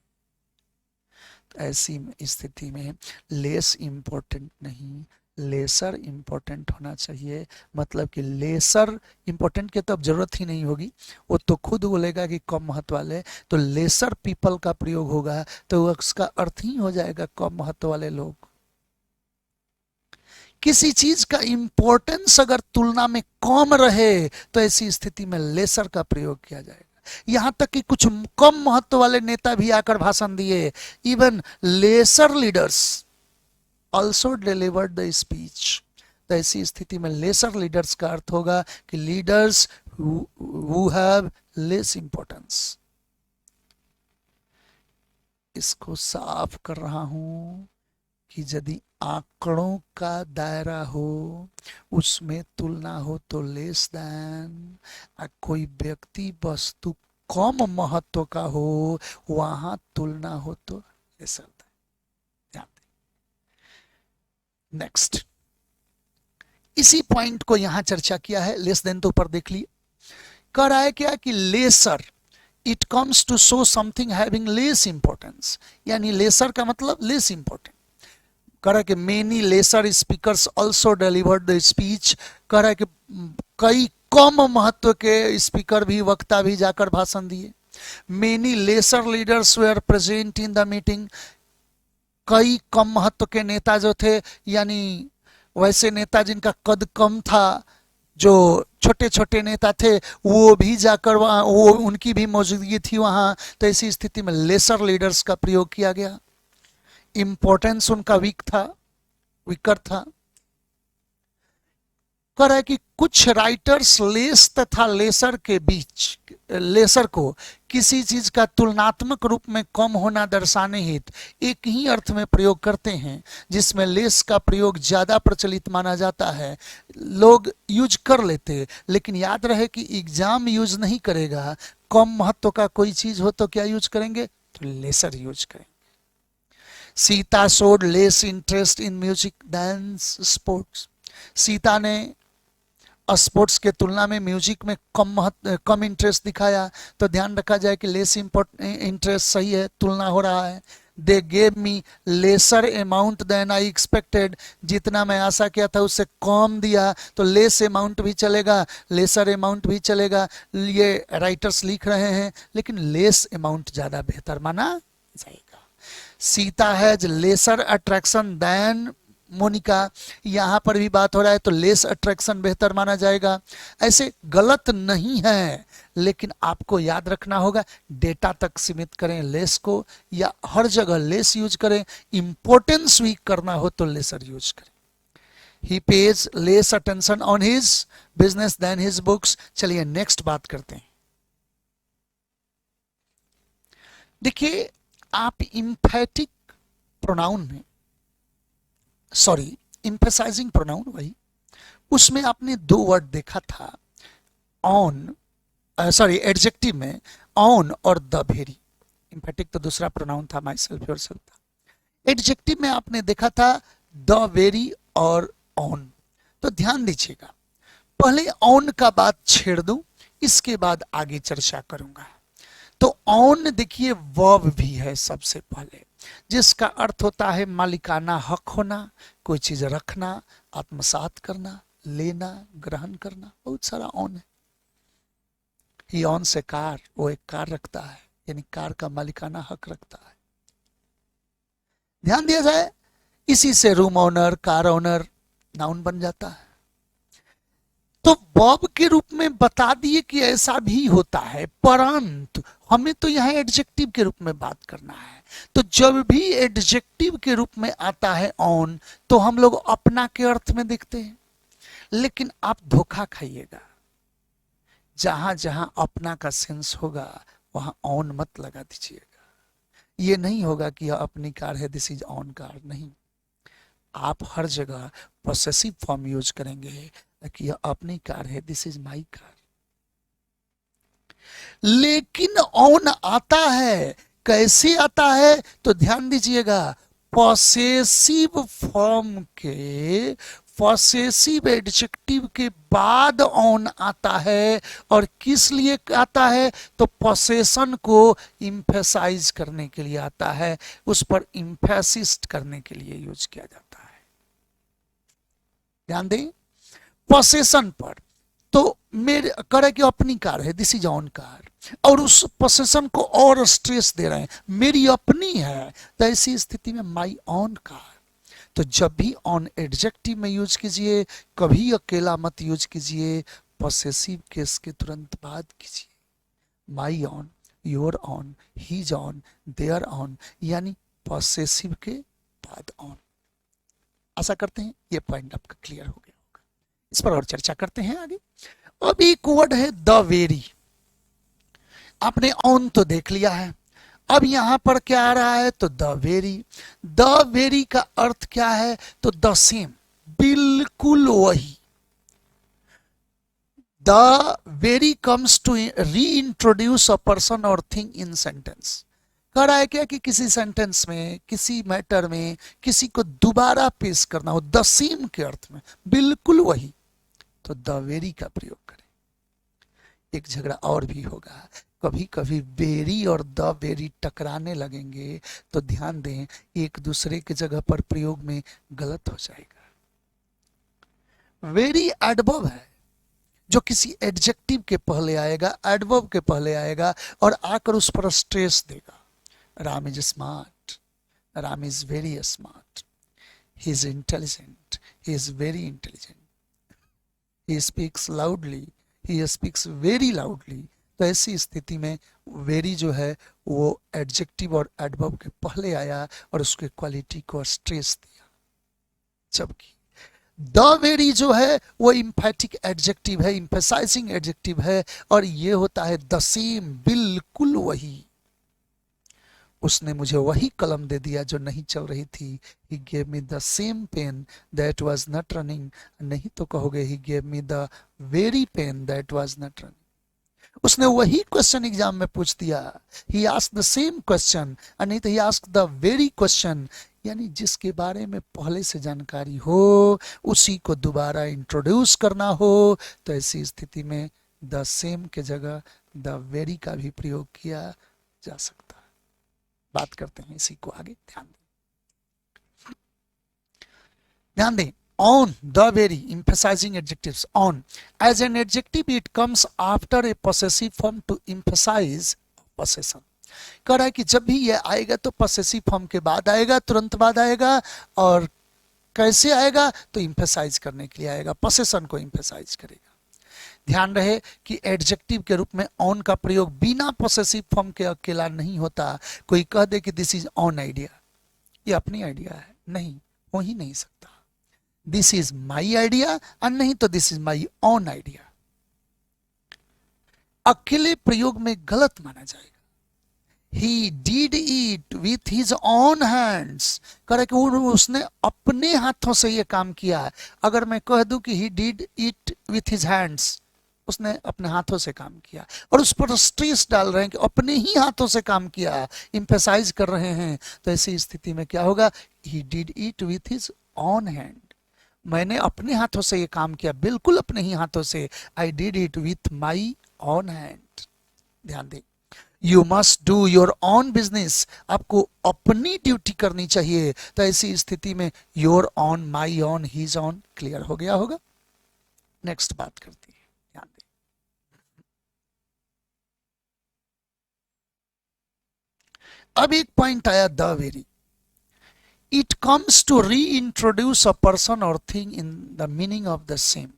तो ऐसी स्थिति में लेस इंपॉर्टेंट नहीं लेसर इंपॉर्टेंट होना चाहिए। मतलब कि लेसर इंपॉर्टेंट की तो अब जरूरत ही नहीं होगी, वो तो खुद बोलेगा कि कम महत्व वाले, तो लेसर पीपल का प्रयोग होगा तो उसका अर्थ ही हो जाएगा कम महत्व वाले लोग। किसी चीज का इंपॉर्टेंस अगर तुलना में कम रहे तो ऐसी स्थिति में लेसर का प्रयोग किया जाएगा। यहां तक कि कुछ कम महत्व वाले नेता भी आकर भाषण दिए। Even laser leaders also delivered the speech. तो ऐसी स्थिति में लेसर लीडर्स का अर्थ होगा कि leaders who have less importance. इसको साफ कर रहा हूं कि यदि आंकड़ों का दायरा हो उसमें तुलना हो तो लेस देन, कोई व्यक्ति वस्तु कम महत्व का हो वहां तुलना हो तो लेसर देन। ध्यान दें। नेक्स्ट, इसी पॉइंट को यहां चर्चा किया है। लेस देन तो ऊपर देख लिए। कह रहा है क्या कि lesser it comes to show something having less importance, यानी लेसर का मतलब लेस इंपॉर्टेंट। कह रहा है कि many lesser speakers also delivered the speech. कह रहा है कि कई कम महत्व के स्पीकर भी, वक्ता भी जाकर भाषण दिए। Many lesser leaders were present in the meeting. कई कम महत्व के नेता जो थे, यानी वैसे नेता जिनका कद कम था, जो छोटे छोटे नेता थे, वो भी जाकर वहां, वो उनकी भी मौजूदगी थी वहां। तो ऐसी स्थिति में लेसर लीडर्स का प्रयोग किया गया। इंपॉर्टेंस उनका वीकर था। कह रहा है कि कुछ राइटर्स लेस तथा लेसर के बीच, लेसर को किसी चीज का तुलनात्मक रूप में कम होना दर्शाने हेतु एक ही अर्थ में प्रयोग करते हैं, जिसमें लेस का प्रयोग ज्यादा प्रचलित माना जाता है। लोग यूज कर लेते, लेकिन याद रहे कि एग्जाम यूज नहीं करेगा। कम महत्व का कोई चीज हो तो क्या यूज करेंगे? तो लेसर यूज करेंगे। Sita showed less interest in music dance sports. Sita ने स्पोर्ट्स के तुलना में म्यूजिक में कम इंटरेस्ट दिखाया। तो ध्यान रखा जाए कि लेस इंटरेस्ट सही है, तुलना हो रहा है। They gave me lesser amount than I expected. जितना मैं आशा किया था उससे कम दिया, तो लेस अमाउंट भी चलेगा, लेसर अमाउंट भी चलेगा। ये राइटर्स लिख रहे हैं, लेकिन लेस अमाउंट ज्यादा बेहतर माना जाएगा। Sita has lesser attraction than Monica. यहां पर भी बात हो रहा है तो लेस अट्रैक्शन बेहतर माना जाएगा। ऐसे गलत नहीं है, लेकिन आपको याद रखना होगा डेटा तक सीमित करें लेस को, या हर जगह लेस यूज करें। इंपॉर्टेंस वीक करना हो तो लेसर यूज करें। He pays less attention on his business than his books. चलिए नेक्स्ट बात करते हैं। देखिए, आप इंफेटिक प्रोनाउन में, सॉरी एम्फेसाइजिंग प्रोनाउन, वही उसमें आपने दो वर्ड देखा था, ऑन, सॉरी एडजेक्टिव में ऑन और द वेरी। एम्फेटिक तो दूसरा प्रोनाउन था, माई सेल्फ योरसेल्फ था। एडजेक्टिव में आपने देखा था द वेरी और ऑन। तो ध्यान दीजिएगा, पहले ऑन का बात छेड़ दूं इसके बाद आगे चर्चा करूंगा। तो ऑन देखिए वर्ब भी है सबसे पहले, जिसका अर्थ होता है मालिकाना हक होना, कोई चीज रखना, आत्मसात करना, लेना, ग्रहण करना, बहुत सारा ऑन है। ही ऑन से कार, वो एक कार रखता है, यानी कार का मालिकाना हक रखता है। ध्यान दिया जाए, इसी से room owner, car owner noun बन जाता है। तो वर्ब के रूप में बता दिए कि ऐसा भी होता है, परंतु हमें तो यहां एडजेक्टिव के रूप में बात करना है। तो जब भी एडजेक्टिव के रूप में आता है ऑन, तो हम लोग अपना के अर्थ में देखते हैं। लेकिन आप धोखा खाइएगा, जहां जहां अपना का सेंस होगा वहां ऑन मत लगा दीजिएगा। ये नहीं होगा कि यह अपनी कार है, दिस इज ऑन कार, नहीं। आप हर जगह पॉसेसिव फॉर्म यूज करेंगे कि यह अपनी कार है, दिस इज माई कार। लेकिन ऑन आता है, कैसे आता है? तो ध्यान दीजिएगा, पॉसेसिव फॉर्म के, पॉसेसिव एडजेक्टिव के बाद ऑन आता है। और किस लिए आता है? तो पॉसेशन को इम्फेसाइज करने के लिए आता है, उस पर इम्फेसिस्ट करने के लिए यूज किया जाता है। ध्यान दें, पॉसेशन पर। तो मेरे करे कि अपनी कार है, दिस इज ऑन कार, और उस पोसेशन को और स्ट्रेस दे रहे हैं, मेरी अपनी है, तो ऐसी स्थिति में माई ऑन कार। तो जब भी ऑन एडजेक्टिव में यूज कीजिए, कभी अकेला मत यूज कीजिए, पॉसेसिव केस के तुरंत बाद कीजिए। My own, your own, his own, their own, यानी पॉसेसिव के बाद ऑन। आशा करते हैं ये पॉइंट आपका क्लियर हो गया होगा। इस पर और चर्चा करते हैं आगे। अब एक वर्ड है द वेरी। आपने ऑन तो देख लिया है, अब यहां पर क्या आ रहा है? तो द वेरी। द वेरी का अर्थ क्या है? तो द सेम, बिल्कुल वही। The very comes to reintroduce a person और थिंग इन सेंटेंस। कह रहा है क्या कि किसी सेंटेंस में, किसी मैटर में किसी को दोबारा पेश करना हो, द सेम के अर्थ में, बिल्कुल वही, तो द वेरी का प्रयोग करें। एक झगड़ा और भी होगा, कभी कभी वेरी और द वेरी टकराने लगेंगे, तो ध्यान दें एक दूसरे के जगह पर प्रयोग में गलत हो जाएगा। वेरी एडवर्ब है, जो किसी एडजेक्टिव के पहले आएगा, एडवर्ब के पहले आएगा और आकर उस पर स्ट्रेस देगा। Ram is smart, Ram is very smart, he is intelligent, he is very intelligent, he speaks loudly, he speaks very loudly. तो ऐसी स्थिति में वेरी जो है वो एडजेक्टिव और एडवर्ब के पहले आया और उसके क्वालिटी को स्ट्रेस दिया। जबकि द वेरी जो है वो इम्फेटिक एडजेक्टिव है, इम्फेसाइजिंग एडजेक्टिव है, और ये होता है द सेम, बिल्कुल वही। उसने मुझे वही कलम दे दिया जो नहीं चल रही थी। He gave me the same pen that was not running. नहीं तो कहोगे he gave me the very pen that was not running. उसने वही क्वेश्चन एग्जाम में पूछ दिया, He asked the same question, और नहीं तो he asked the very question। यानी जिसके बारे में पहले से जानकारी हो उसी को दोबारा इंट्रोड्यूस करना हो, तो ऐसी स्थिति में द सेम के जगह द वेरी का भी प्रयोग किया जा सकता है। बात करते हैं इसी को आगे, ध्यान दें। On, the very, emphasizing adjectives, on. As an adjective, it comes after a possessive form to emphasize possession. कह रहा है कि जब भी ये आएगा तो possessive form के बाद आएगा, तुरंत बाद आएगा, और कैसे आएगा? तो emphasize करने के लिए आएगा, possession को emphasize करेगा। ध्यान रहे कि एडजेक्टिव के रूप में ऑन का प्रयोग बिना पोसेसिव फॉर्म के अकेला नहीं होता। कोई कह दे कि दिस इज ऑन आइडिया, ये अपनी आइडिया है, नहीं, हो ही नहीं सकता। दिस इज माई आइडिया, और नहीं तो this is my on idea. अकेले प्रयोग में गलत माना जाएगा। He did it with his own hands। कह रहे कि उसने अपने हाथों से ये काम किया है। अगर मैं कह दूं कि he did it with his hands, उसने अपने हाथों से काम किया, और उस पर स्ट्रेस डाल रहे हैं कि अपने ही हाथों से काम किया है, इम्फेसाइज कर रहे हैं, तो ऐसी स्थिति में क्या होगा? He did it with his own hand। मैंने अपने हाथों से ये काम किया, बिल्कुल अपने ही हाथों से। I did it with my own hand. ध्यान दें, you must do your own business, आपको अपनी ड्यूटी करनी चाहिए। तो ऐसी स्थिति में your own, my own, his own clear हो गया होगा। नेक्स्ट बात करती है, ध्यान दें। अब एक पॉइंट आया, the very. It comes to reintroduce a person और thing in the meaning of the same.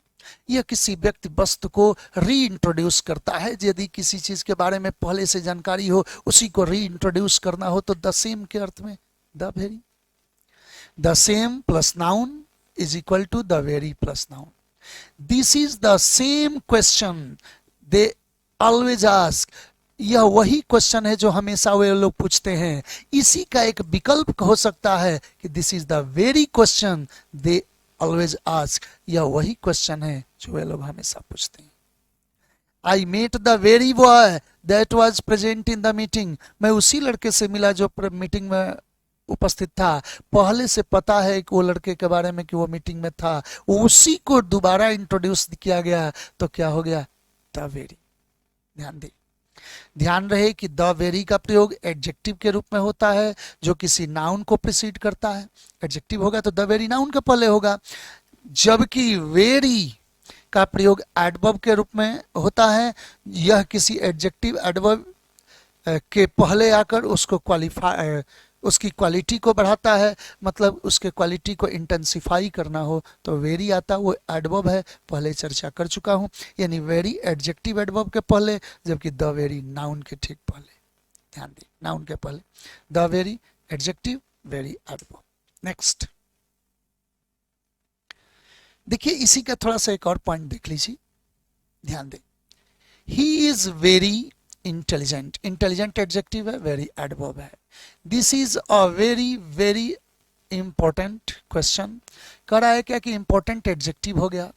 यह किसी व्यक्ति वस्तु को री इंट्रोड्यूस करता है। यदि किसी चीज के बारे में पहले से जानकारी हो, उसी को री इंट्रोड्यूस करना हो तो द सेम के अर्थ में the very. The same plus noun is equal to the very plus noun. This is the same question they always ask. यह वही क्वेश्चन है जो हमेशा वे लोग पूछते हैं। इसी का एक विकल्प हो सकता है कि this is the very question they always ask. यह वही क्वेश्चन है जो वे लोग हमेशा पूछते हैं। I met the very boy that was present in the meeting. मैं उसी लड़के से मिला जो मीटिंग में उपस्थित था। पहले से पता है कि वो लड़के के बारे में कि वो मीटिंग में था, उसी को दोबारा इंट्रोड्यूस किया गया तो क्या हो गया, द वेरी। ध्यान दे, ध्यान रहे कि द वेरी का प्रयोग एडजेक्टिव के रूप में होता है जो किसी नाउन को प्रिसीड करता है। एडजेक्टिव होगा तो द वेरी नाउन के पहले होगा, जबकि वेरी का प्रयोग एडवर्ब के रूप में होता है। यह किसी एडजेक्टिव एडवर्ब के पहले आकर उसको क्वालिफाई, उसकी क्वालिटी को बढ़ाता है। मतलब उसके क्वालिटी को इंटेंसिफाई करना हो तो वेरी आता, वो एडवर्ब है, पहले चर्चा कर चुका हूं। यानी वेरी एडजेक्टिव एडवर्ब के पहले, जबकि द वेरी नाउन के ठीक पहले। ध्यान दें, नाउन के पहले the very adjective, very adverb. Next देखिए, इसी का थोड़ा सा एक और पॉइंट देख लीजिए, ध्यान दें। He is very intelligent, intelligent adjective है, वेरी एडवर्ब है। This is a very very important question. कह रहा है क्या कि इंपॉर्टेंट एडजेक्टिव हो गया,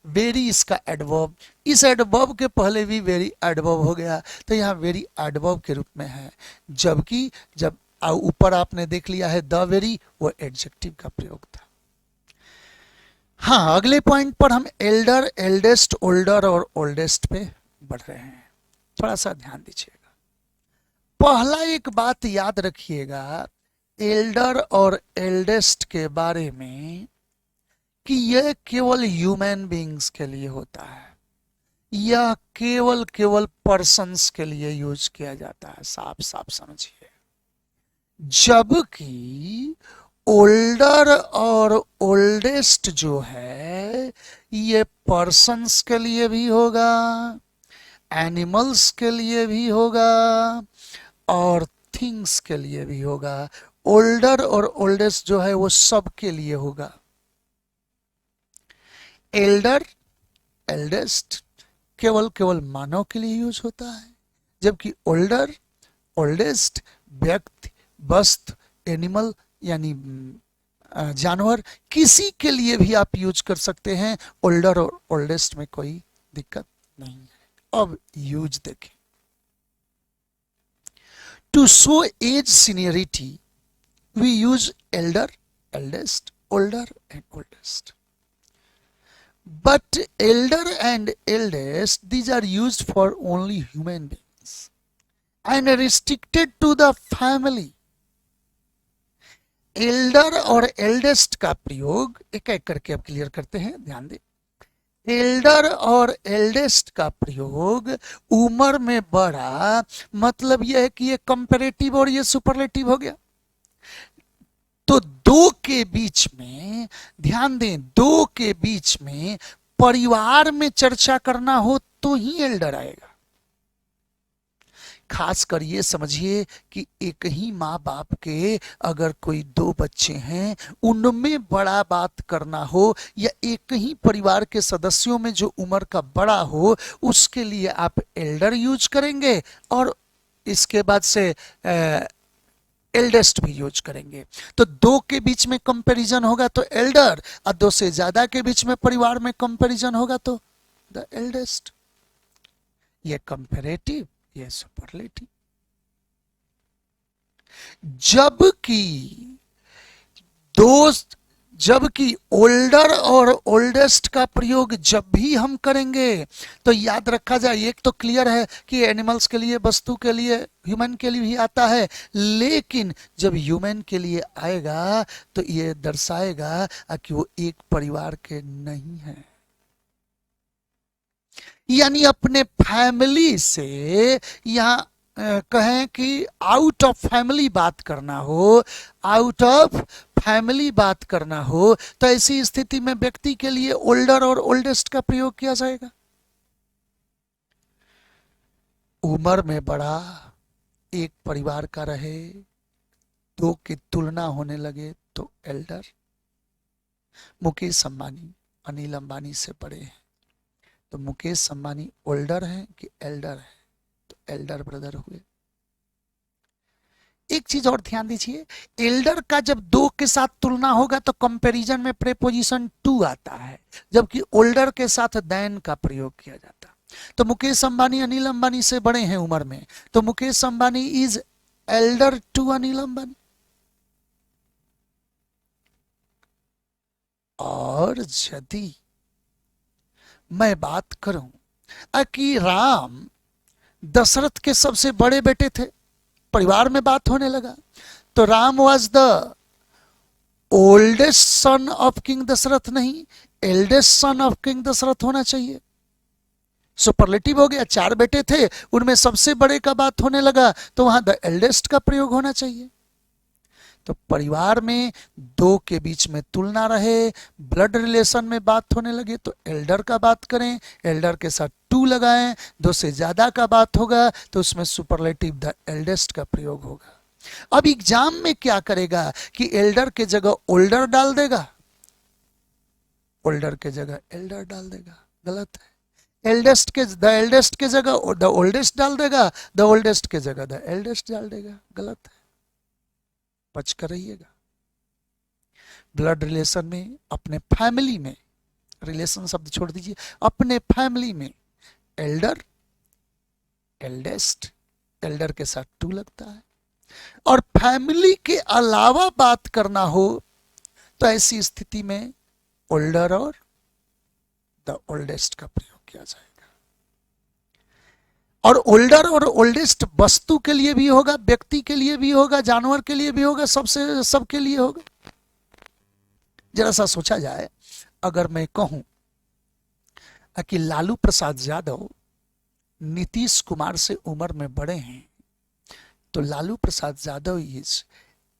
वेरी इसका एडवर्ब, इस एडवर्ब के पहले भी वेरी एडवर्ब हो गया, तो यहाँ वेरी एडवर्ब के रूप में है। जबकि जब ऊपर आपने देख लिया है द वेरी, वो एडजेक्टिव का प्रयोग था। हाँ, अगले पॉइंट पर हम एल्डर, एल्डेस्ट, ओल्डर और ओल्डेस्ट पे बढ़ रहे हैं। थोड़ा सा ध्यान दीजिएगा। पहला एक बात याद रखिएगा एल्डर और एल्डेस्ट के बारे में कि यह केवल ह्यूमन बींग्स के लिए होता है। यह केवल केवल पर्सन्स के लिए यूज किया जाता है, साफ साफ समझिए। जबकि ओल्डर और ओल्डेस्ट जो है ये पर्सन्स के लिए भी होगा, एनिमल्स के लिए भी होगा और थिंग्स के लिए भी होगा। ओल्डर और ओल्डेस्ट जो है वो सब के लिए होगा। एल्डर, एल्डेस्ट केवल केवल मानव के लिए यूज होता है, जबकि ओल्डर, ओल्डेस्ट व्यक्ति, वस्तु, एनिमल यानी जानवर, किसी के लिए भी आप यूज कर सकते हैं। ओल्डर और ओल्डेस्ट में कोई दिक्कत नहीं है। अब यूज देखें। To show age seniority we use elder, eldest, older and oldest. But elder and eldest, these are used for only human beings and restricted to the family. Elder और eldest का प्रयोग एक एक करके अब क्लियर करते हैं, ध्यान दें। एल्डर और एल्डेस्ट का प्रयोग उम्र में बड़ा, मतलब यह है कि ये कंपैरेटिव और ये सुपरलेटिव हो गया। तो दो के बीच में, ध्यान दें, दो के बीच में परिवार में चर्चा करना हो तो ही एल्डर आएगा। खास कर ये समझिए कि एक ही माँ बाप के अगर कोई दो बच्चे हैं, उनमें बड़ा बात करना हो या एक ही परिवार के सदस्यों में जो उम्र का बड़ा हो, उसके लिए आप एल्डर यूज करेंगे और इसके बाद से एल्डेस्ट भी यूज करेंगे। तो दो के बीच में कंपैरिजन होगा तो एल्डर, और दो से ज्यादा के बीच में परिवार में कंपैरिजन होगा तो द एल्डेस्ट। ये कंपैरेटिव, ये सुपरलेटिव। जबकि दोस्त, जबकि ओल्डर और ओल्डेस्ट का प्रयोग जब भी हम करेंगे तो याद रखा जाए, एक तो क्लियर है कि एनिमल्स के लिए, वस्तु के लिए, ह्यूमन के लिए भी आता है, लेकिन जब ह्यूमन के लिए आएगा तो ये दर्शाएगा कि वो एक परिवार के नहीं है। यानी अपने फैमिली से, यहाँ कहें कि आउट ऑफ फैमिली बात करना हो, आउट ऑफ फैमिली बात करना हो, तो ऐसी स्थिति में व्यक्ति के लिए ओल्डर और ओल्डेस्ट का प्रयोग किया जाएगा। उम्र में बड़ा एक परिवार का रहे, दो की तुलना होने लगे तो एल्डर। मुकेश अंबानी अनिल अंबानी से बड़े हैं, तो मुकेश अंबानी ओल्डर हैं कि एल्डर हैं? तो एल्डर ब्रदर हुए। एक चीज और ध्यान दीजिए, एल्डर का जब दो के साथ तुलना होगा तो कंपैरिजन में प्रेपोजिशन टू आता है, जबकि ओल्डर के साथ देन का प्रयोग किया जाता। तो मुकेश अंबानी अनिल अंबानी से बड़े हैं उम्र में, तो Mukesh Ambani is elder to Anil Ambani. और यदि मैं बात करूं कि राम दशरथ के सबसे बड़े बेटे थे, परिवार में बात होने लगा, तो Ram was the oldest son of king Dasharath, नहीं eldest son of king Dasharath होना चाहिए। सुपरलेटिव हो गया, चार बेटे थे, उनमें सबसे बड़े का बात होने लगा तो वहां द एल्डेस्ट का प्रयोग होना चाहिए। तो परिवार में दो के बीच में तुलना रहे, ब्लड रिलेशन में बात होने लगे तो एल्डर का बात करें, एल्डर के साथ टू लगाएं, दो से ज्यादा का बात होगा तो उसमें सुपरलेटिव द एल्डेस्ट का प्रयोग होगा। अब एग्जाम में क्या करेगा कि एल्डर के जगह ओल्डर डाल देगा, ओल्डर के जगह एल्डर डाल देगा, गलत है। एल्डेस्ट के जगह द ओल्डेस्ट डाल देगा, द ओल्डेस्ट के जगह द एल्डेस्ट डाल देगा, गलत है, बच कर रहिएगा। ब्लड रिलेशन में, अपने फैमिली में, रिलेशन शब्द छोड़ दीजिए, अपने फैमिली में एल्डर, एल्डेस्ट, एल्डर के साथ टू लगता है। और फैमिली के अलावा बात करना हो तो ऐसी स्थिति में ओल्डर और द ओल्डेस्ट का प्रयोग किया जाएगा। और ओल्डर और ओल्डेस्ट वस्तु के लिए भी होगा, व्यक्ति के लिए भी होगा, जानवर के लिए भी होगा, सबके लिए होगा। जरा सा सोचा जाए, अगर मैं कहूं कि लालू प्रसाद यादव नीतीश कुमार से उम्र में बड़े हैं, तो Lalu Prasad Yadav is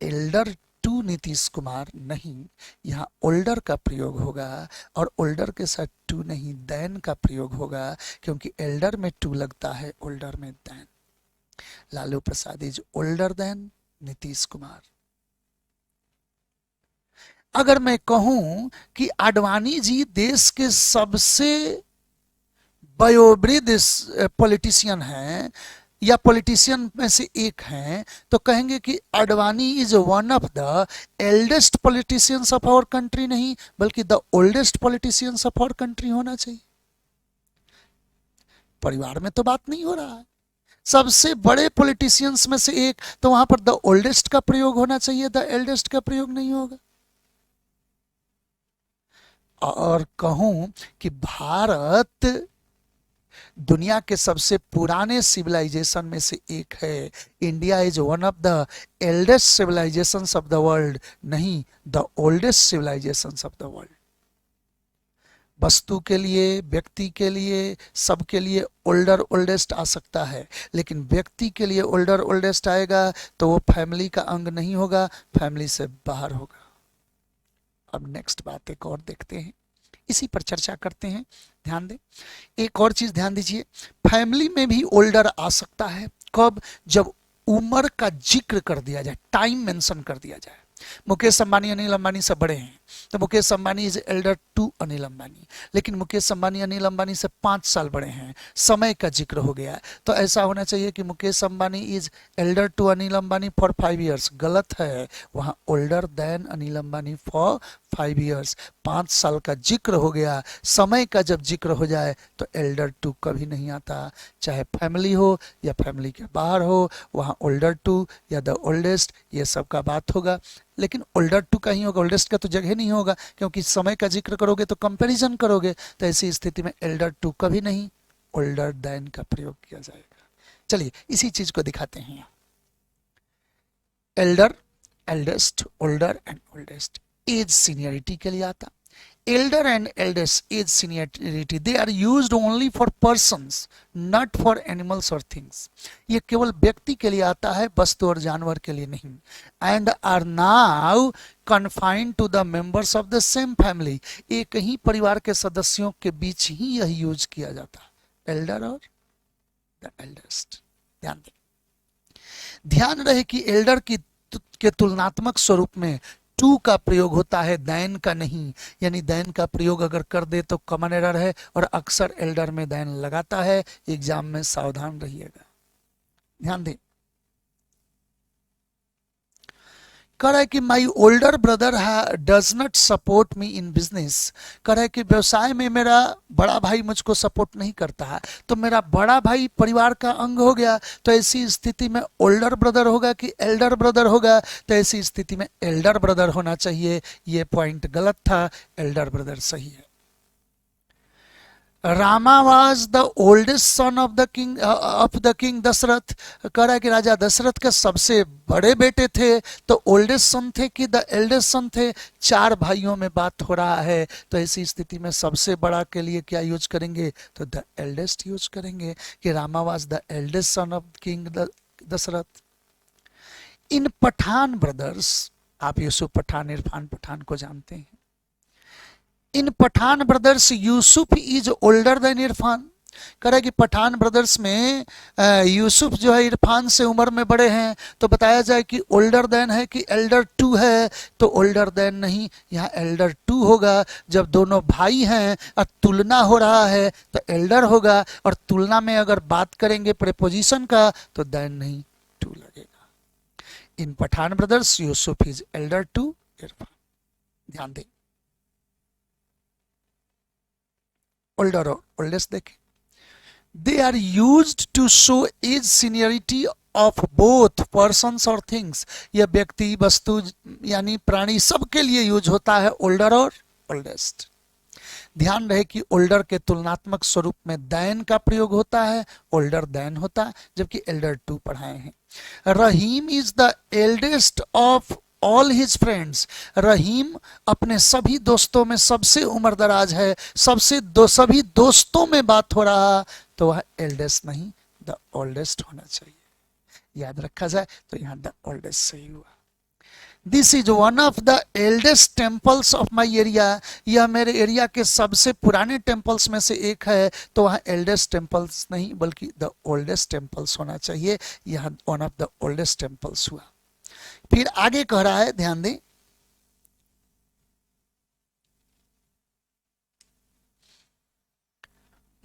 elder to Nitish Kumar, नहीं, यहाँ ओल्डर का प्रयोग होगा, और ओल्डर के साथ टू नहीं देन का प्रयोग होगा, क्योंकि एल्डर में टू लगता है, ओल्डर में than. Lalu Prasad is older than Nitish Kumar. अगर मैं कहूं कि आडवाणी जी देश के सबसे वयोवृद्ध पॉलिटिशियन हैं या पॉलिटिशियन में से एक हैं, तो कहेंगे कि Advani is one of the eldest politicians of our country, नहीं बल्कि the oldest politicians of our country होना चाहिए। परिवार में तो बात नहीं हो रहा है, सबसे बड़े पॉलिटिशियंस में से एक, तो वहां पर द ओल्डेस्ट का प्रयोग होना चाहिए, द एल्डेस्ट का प्रयोग नहीं होगा। और कहूं कि भारत दुनिया के सबसे पुराने सिविलाइजेशन में से एक है, India is one of the eldest civilisations of the world, नहीं the oldest civilisations of the world. वस्तु के लिए, व्यक्ति के लिए, सबके लिए ओल्डर ओल्डेस्ट आ सकता है, लेकिन व्यक्ति के लिए ओल्डर ओल्डेस्ट आएगा तो वो फैमिली का अंग नहीं होगा, फैमिली से बाहर होगा। अब नेक्स्ट बात एक और देखते हैं, इसी पर चर्चा करते हैं, ध्यान दें। एक और चीज ध्यान दीजिए, फैमिली में भी ओल्डर आ सकता है, कब? जब उम्र का जिक्र कर दिया जाए, टाइम मेंशन कर दिया जाए। मुकेश अंबानी अनिल अंबानी से बड़े हैं, तो Mukesh Ambani is elder to Anil Ambani, लेकिन मुकेश अंबानी अनिल अंबानी से 5 साल बड़े हैं, समय का जिक्र हो गया, तो ऐसा होना चाहिए कि Mukesh Ambani is elder to Anil Ambani for 5 years, गलत है, वहां older than Anil Ambani for 5 years, 5 साल का जिक्र हो गया, समय का जब जिक्र हो जाए तो एल्डर टू कभी नहीं आता, चाहे फैमिली हो या फैमिली के बाहर हो, वहाँ ओल्डर टू या द ओल्डेस्ट ये सब का बात होगा, लेकिन ओल्डर टू का ही होगा, ओल्डेस्ट का तो जगह नहीं होगा, क्योंकि समय का जिक्र करोगे तो कंपैरिजन करोगे, तो ऐसी स्थिति में एल्डर टू कभी नहीं, ओल्डर देन का प्रयोग किया जाएगा। चलिए इसी चीज को दिखाते हैं। Elder, eldest, older and oldest, age seniority के लिए आता। Elder and eldest age seniority, they are used only for persons, not for animals और थिंग्स। ये केवल व्यक्ति के लिए आता है, वस्तु और जानवर के लिए नहीं। And are now confined to the members of the same family, एक ही परिवार के सदस्यों के बीच ही यह यूज किया जाता है, एल्डर और द एल्डेस्ट। ध्यान दें, ध्यान रहे कि एल्डर की के तुलनात्मक स्वरूप में टू का प्रयोग होता है, दैन का नहीं। यानी दैन का प्रयोग अगर कर दे तो कॉमन एरर है, और अक्सर एल्डर में दैन लगाता है, एग्जाम में सावधान रहिएगा। ध्यान दें, कह रहा है कि माई older brother does not support me in business, कह रहा है कि व्यवसाय में मेरा बड़ा भाई मुझको सपोर्ट नहीं करता है, तो मेरा बड़ा भाई परिवार का अंग हो गया, तो ऐसी स्थिति में ओल्डर ब्रदर होगा कि एल्डर ब्रदर होगा, तो ऐसी स्थिति में एल्डर ब्रदर होना चाहिए। ये पॉइंट गलत था, एल्डर ब्रदर सही है। Rama was the oldest son of the king Dasharath, कह रहा है कि राजा दशरथ के सबसे बड़े बेटे थे, तो ओल्डेस्ट सन थे कि द एल्डेस्ट सन थे, 4 भाइयों में बात हो रहा है, तो ऐसी स्थिति में सबसे बड़ा के लिए क्या यूज करेंगे, तो द एल्डेस्ट यूज करेंगे, कि Rama was the eldest son of king Dasharath. In Pathan brothers, आप यूसुफ पठान, इरफान पठान को जानते हैं, in Pathan brothers Yusuf is older than Irfan, कह रहा है कि पठान ब्रदर्स में यूसुफ जो है इरफान से उम्र में बड़े हैं, तो बताया जाए कि ओल्डर देन है कि एल्डर टू है, तो ओल्डर देन नहीं, यहाँ एल्डर टू होगा। जब दोनों भाई हैं और तुलना हो रहा है तो एल्डर होगा, और तुलना में अगर बात करेंगे प्रेपोजिशन का तो देन नहीं, टू लगेगा। In Pathan brothers Yusuf is elder to Irfan. ध्यान दें, ओल्डर और ओल्डेस्ट देखें, they are used to show age seniority of both persons और थिंग्स, यह व्यक्ति, वस्तु यानी प्राणी सबके लिए यूज होता है, ओल्डर और ओल्डेस्ट। ध्यान रहे कि ओल्डर के तुलनात्मक स्वरूप में दैन का प्रयोग होता है, ओल्डर दैन होता है, जबकि एल्डर टू पढ़ाए हैं। Rahim is the eldest of all his friends, Rahim अपने सभी दोस्तों में सबसे उम्रदराज है, सभी दोस्तों में बात हो रहा, तो वह एल्डेस्ट नहीं, द ओल्डेस्ट होना चाहिए। याद रखा जाए तो यहाँ द ओल्डेस्ट सही हुआ। This is one of the eldest temples of my area, यह मेरे एरिया के सबसे पुराने टेम्पल्स में से एक है, तो वहाँ एल्डेस्ट टेम्पल्स नहीं बल्कि द ओल्डेस्ट टेम्पल्स होना चाहिए, यहाँ one of the oldest temples हुआ। फिर आगे कह रहा है, ध्यान दें,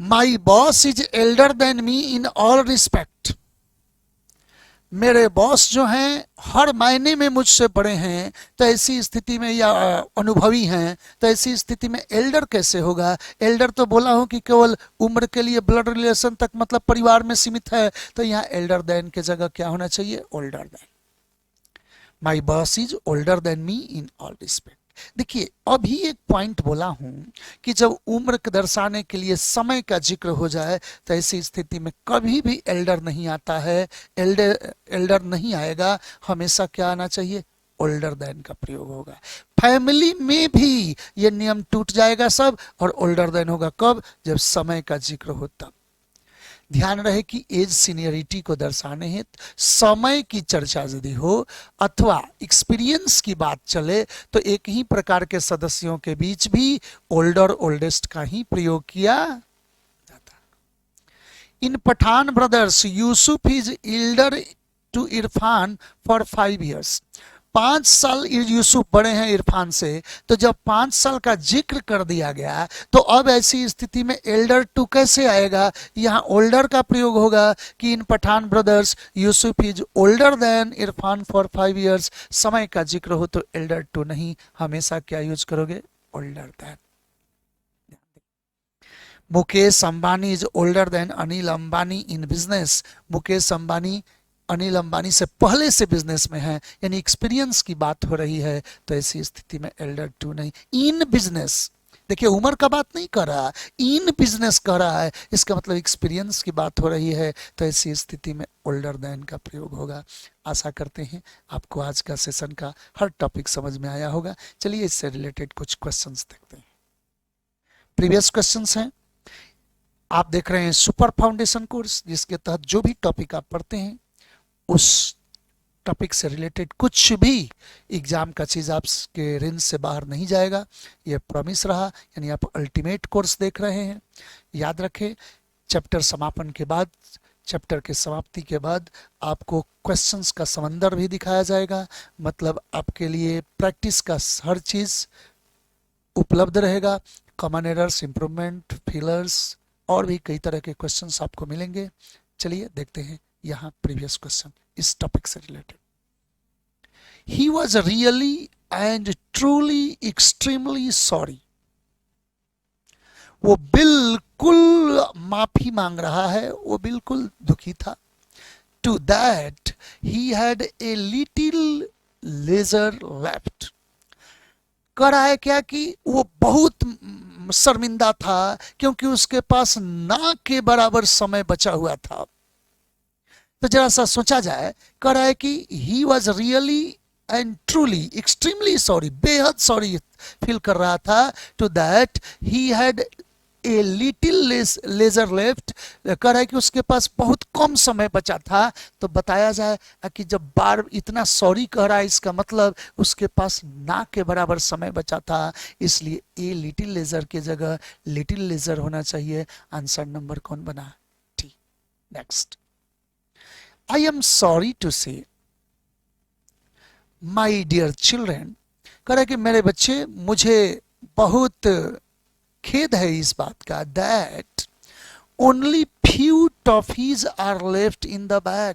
my boss is Elder than me in all respect, मेरे बॉस जो हैं हर मायने में मुझसे बड़े हैं, तो ऐसी स्थिति में या अनुभवी हैं, तो ऐसी स्थिति में एल्डर कैसे होगा। एल्डर तो बोला हूं कि केवल उम्र के लिए, ब्लड रिलेशन तक, मतलब परिवार में सीमित है, तो यहाँ एल्डर देन के जगह क्या होना चाहिए, older than. My boss is older than me in all respect. देखिए अभी एक पॉइंट बोला हूं कि जब उम्र को दर्शाने के लिए समय का जिक्र हो जाए, तो ऐसी स्थिति में कभी भी एल्डर नहीं आता है, एल्डर नहीं आएगा, हमेशा क्या आना चाहिए, ओल्डर देन का प्रयोग होगा। फैमिली में भी ये नियम टूट जाएगा सब, और ओल्डर देन होगा कब, जब समय का जिक्र हो तब। ध्यान रहे कि एज सीनियरिटी को दर्शाने हेतु समय की चर्चा यदि हो अथवा एक्सपीरियंस की बात चले, तो एक ही प्रकार के सदस्यों के बीच भी ओल्डर ओल्डेस्ट का ही प्रयोग किया जाता। In Pathan brothers Yusuf is elder to Irfan for 5 years, 5 साल यूसुफ बड़े हैं इरफान से, तो जब 5 साल का जिक्र कर दिया गया तो अब ऐसी स्थिति में एल्डर टू कैसे आएगा? यहाँ ओल्डर का प्रयोग होगा कि in Pathan brothers Yusuf is older than Irfan for 5 years। समय का जिक्र हो तो एल्डर टू नहीं, हमेशा क्या यूज करोगे? Older than. Mukesh Ambani is older than Anil Ambani in business. Mukesh Ambani Anil Ambani से पहले से बिजनेस में है, यानी एक्सपीरियंस की बात हो रही है, तो ऐसी स्थिति में एल्डर टू नहीं। इन बिजनेस, देखिए उम्र का बात नहीं कर रहा, इन बिजनेस कह रहा है, इसका मतलब एक्सपीरियंस की बात हो रही है, तो ऐसी स्थिति में ओल्डर देन का प्रयोग होगा। आशा करते हैं आपको आज का सेशन का हर टॉपिक समझ में आया होगा। चलिए इससे रिलेटेड कुछ क्वेश्चंस देखते हैं। प्रीवियस क्वेश्चंस हैं, आप देख रहे हैं सुपर फाउंडेशन कोर्स, जिसके तहत जो भी टॉपिक आप पढ़ते हैं उस टॉपिक से रिलेटेड कुछ भी एग्जाम का चीज आपके रेंज से बाहर नहीं जाएगा, ये प्रॉमिस रहा। यानी आप अल्टीमेट कोर्स देख रहे हैं। याद रखें, चैप्टर समापन के बाद, चैप्टर के समाप्ति के बाद आपको क्वेश्चंस का समंदर भी दिखाया जाएगा, मतलब आपके लिए प्रैक्टिस का हर चीज उपलब्ध रहेगा। कॉमन एरर्स, इंप्रूवमेंट, फिलर्स और भी कई तरह के क्वेश्चंस आपको मिलेंगे। चलिए देखते हैं यहाँ प्रीवियस क्वेश्चन इस टॉपिक से related. He was really and truly extremely sorry. वो बिल्कुल माफी मांग रहा है, वो बिल्कुल दुखी था। To that he had a little leisure left. कह रहा है क्या कि वो बहुत शर्मिंदा था क्योंकि उसके पास ना के बराबर समय बचा हुआ था। तो जरा सा सोचा जाए, कह रहा है कि he was really and truly extremely sorry, बेहद सॉरी फील कर रहा था। To that he had a little leisure left. कह रहा है कि उसके पास बहुत कम समय बचा था। तो बताया जाए कि जब बार इतना सॉरी कह रहा है, इसका मतलब उसके पास ना के बराबर समय बचा था, इसलिए ए लिटिल लेजर की जगह लिटिल लेजर होना चाहिए। आंसर नंबर कौन बना? T. Next, I am sorry to say, my dear children, कह रहा है कि मेरे बच्चे, मुझे बहुत खेद है इस बात का, that only few toffees are left in the bag।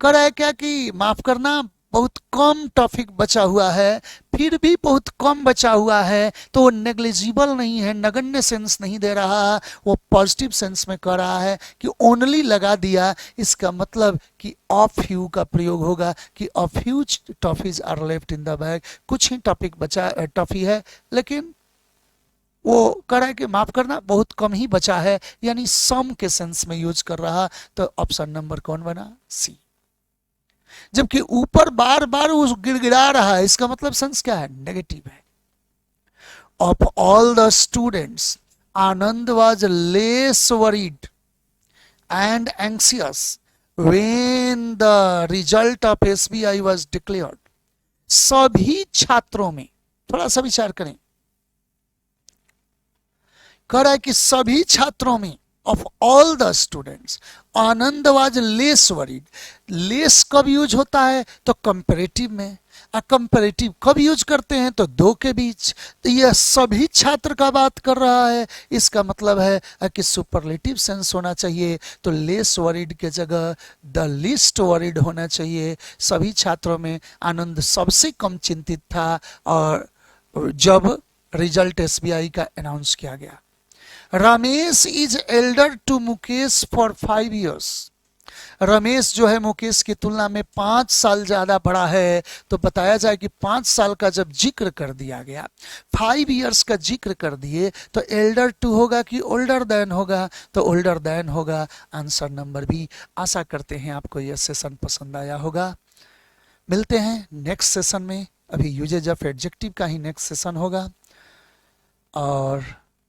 कह रहा है क्या कि माफ करना, बहुत कम टॉफी बचा हुआ है, फिर भी बहुत कम बचा हुआ है, तो वो नेग्लिजिबल नहीं है, नगण्य सेंस नहीं दे रहा, वो पॉजिटिव सेंस में कह रहा है कि ओनली लगा दिया। इसका मतलब कि ऑफ फ्यू का प्रयोग होगा कि of few toffees are left in the bag. कुछ ही टॉपिक बचा, टॉफी है, लेकिन वो कह रहा है कि माफ करना, बहुत कम ही बचा है, यानी सम के सेंस में यूज कर रहा। तो ऑप्शन नंबर कौन बना? सी। जबकि ऊपर बार बार वो गिड़गिड़ा रहा है, इसका मतलब सेंस क्या है? नेगेटिव है। Of all the students Anand was less worried and anxious when the result of SBI was declared. सभी छात्रों में, थोड़ा सा विचार करें, कह रहा है कि सभी छात्रों में, of all the students Anand was less worried. Less कब यूज होता है? तो कंपैरेटिव में। कंपैरेटिव कब यूज करते हैं? तो दो के बीच। तो यह सभी छात्र का बात कर रहा है, इसका मतलब है कि सुपरलेटिव सेंस होना चाहिए। तो लेस वरीड के जगह द लीस्ट वरीड होना चाहिए। सभी छात्रों में आनंद सबसे कम चिंतित था और जब रिजल्ट एसबीआई का अनाउंस किया गया। Ramesh is elder to Mukesh for 5 years। Ramesh जो है मुकेश की तुलना में 5 साल ज्यादा बड़ा है। तो बताया जाए कि 5 साल का जब जिक्र कर दिया गया, 5 years का जिक्र कर दिए, तो एल्डर टू होगा कि ओल्डर देन होगा? तो ओल्डर देन होगा। Answer number B. आशा करते हैं आपको यह सेशन पसंद आया होगा। मिलते हैं नेक्स्ट सेशन में। अभी यूजेज ऑफ एडजेक्टिव का ही नेक्स्ट सेशन होगा और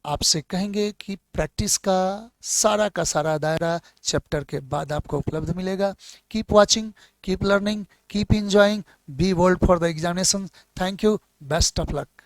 आपसे कहेंगे कि प्रैक्टिस का सारा दायरा चैप्टर के बाद आपको उपलब्ध मिलेगा। Keep watching, keep learning, keep enjoying, be bold for the examination. Thank you, best of luck.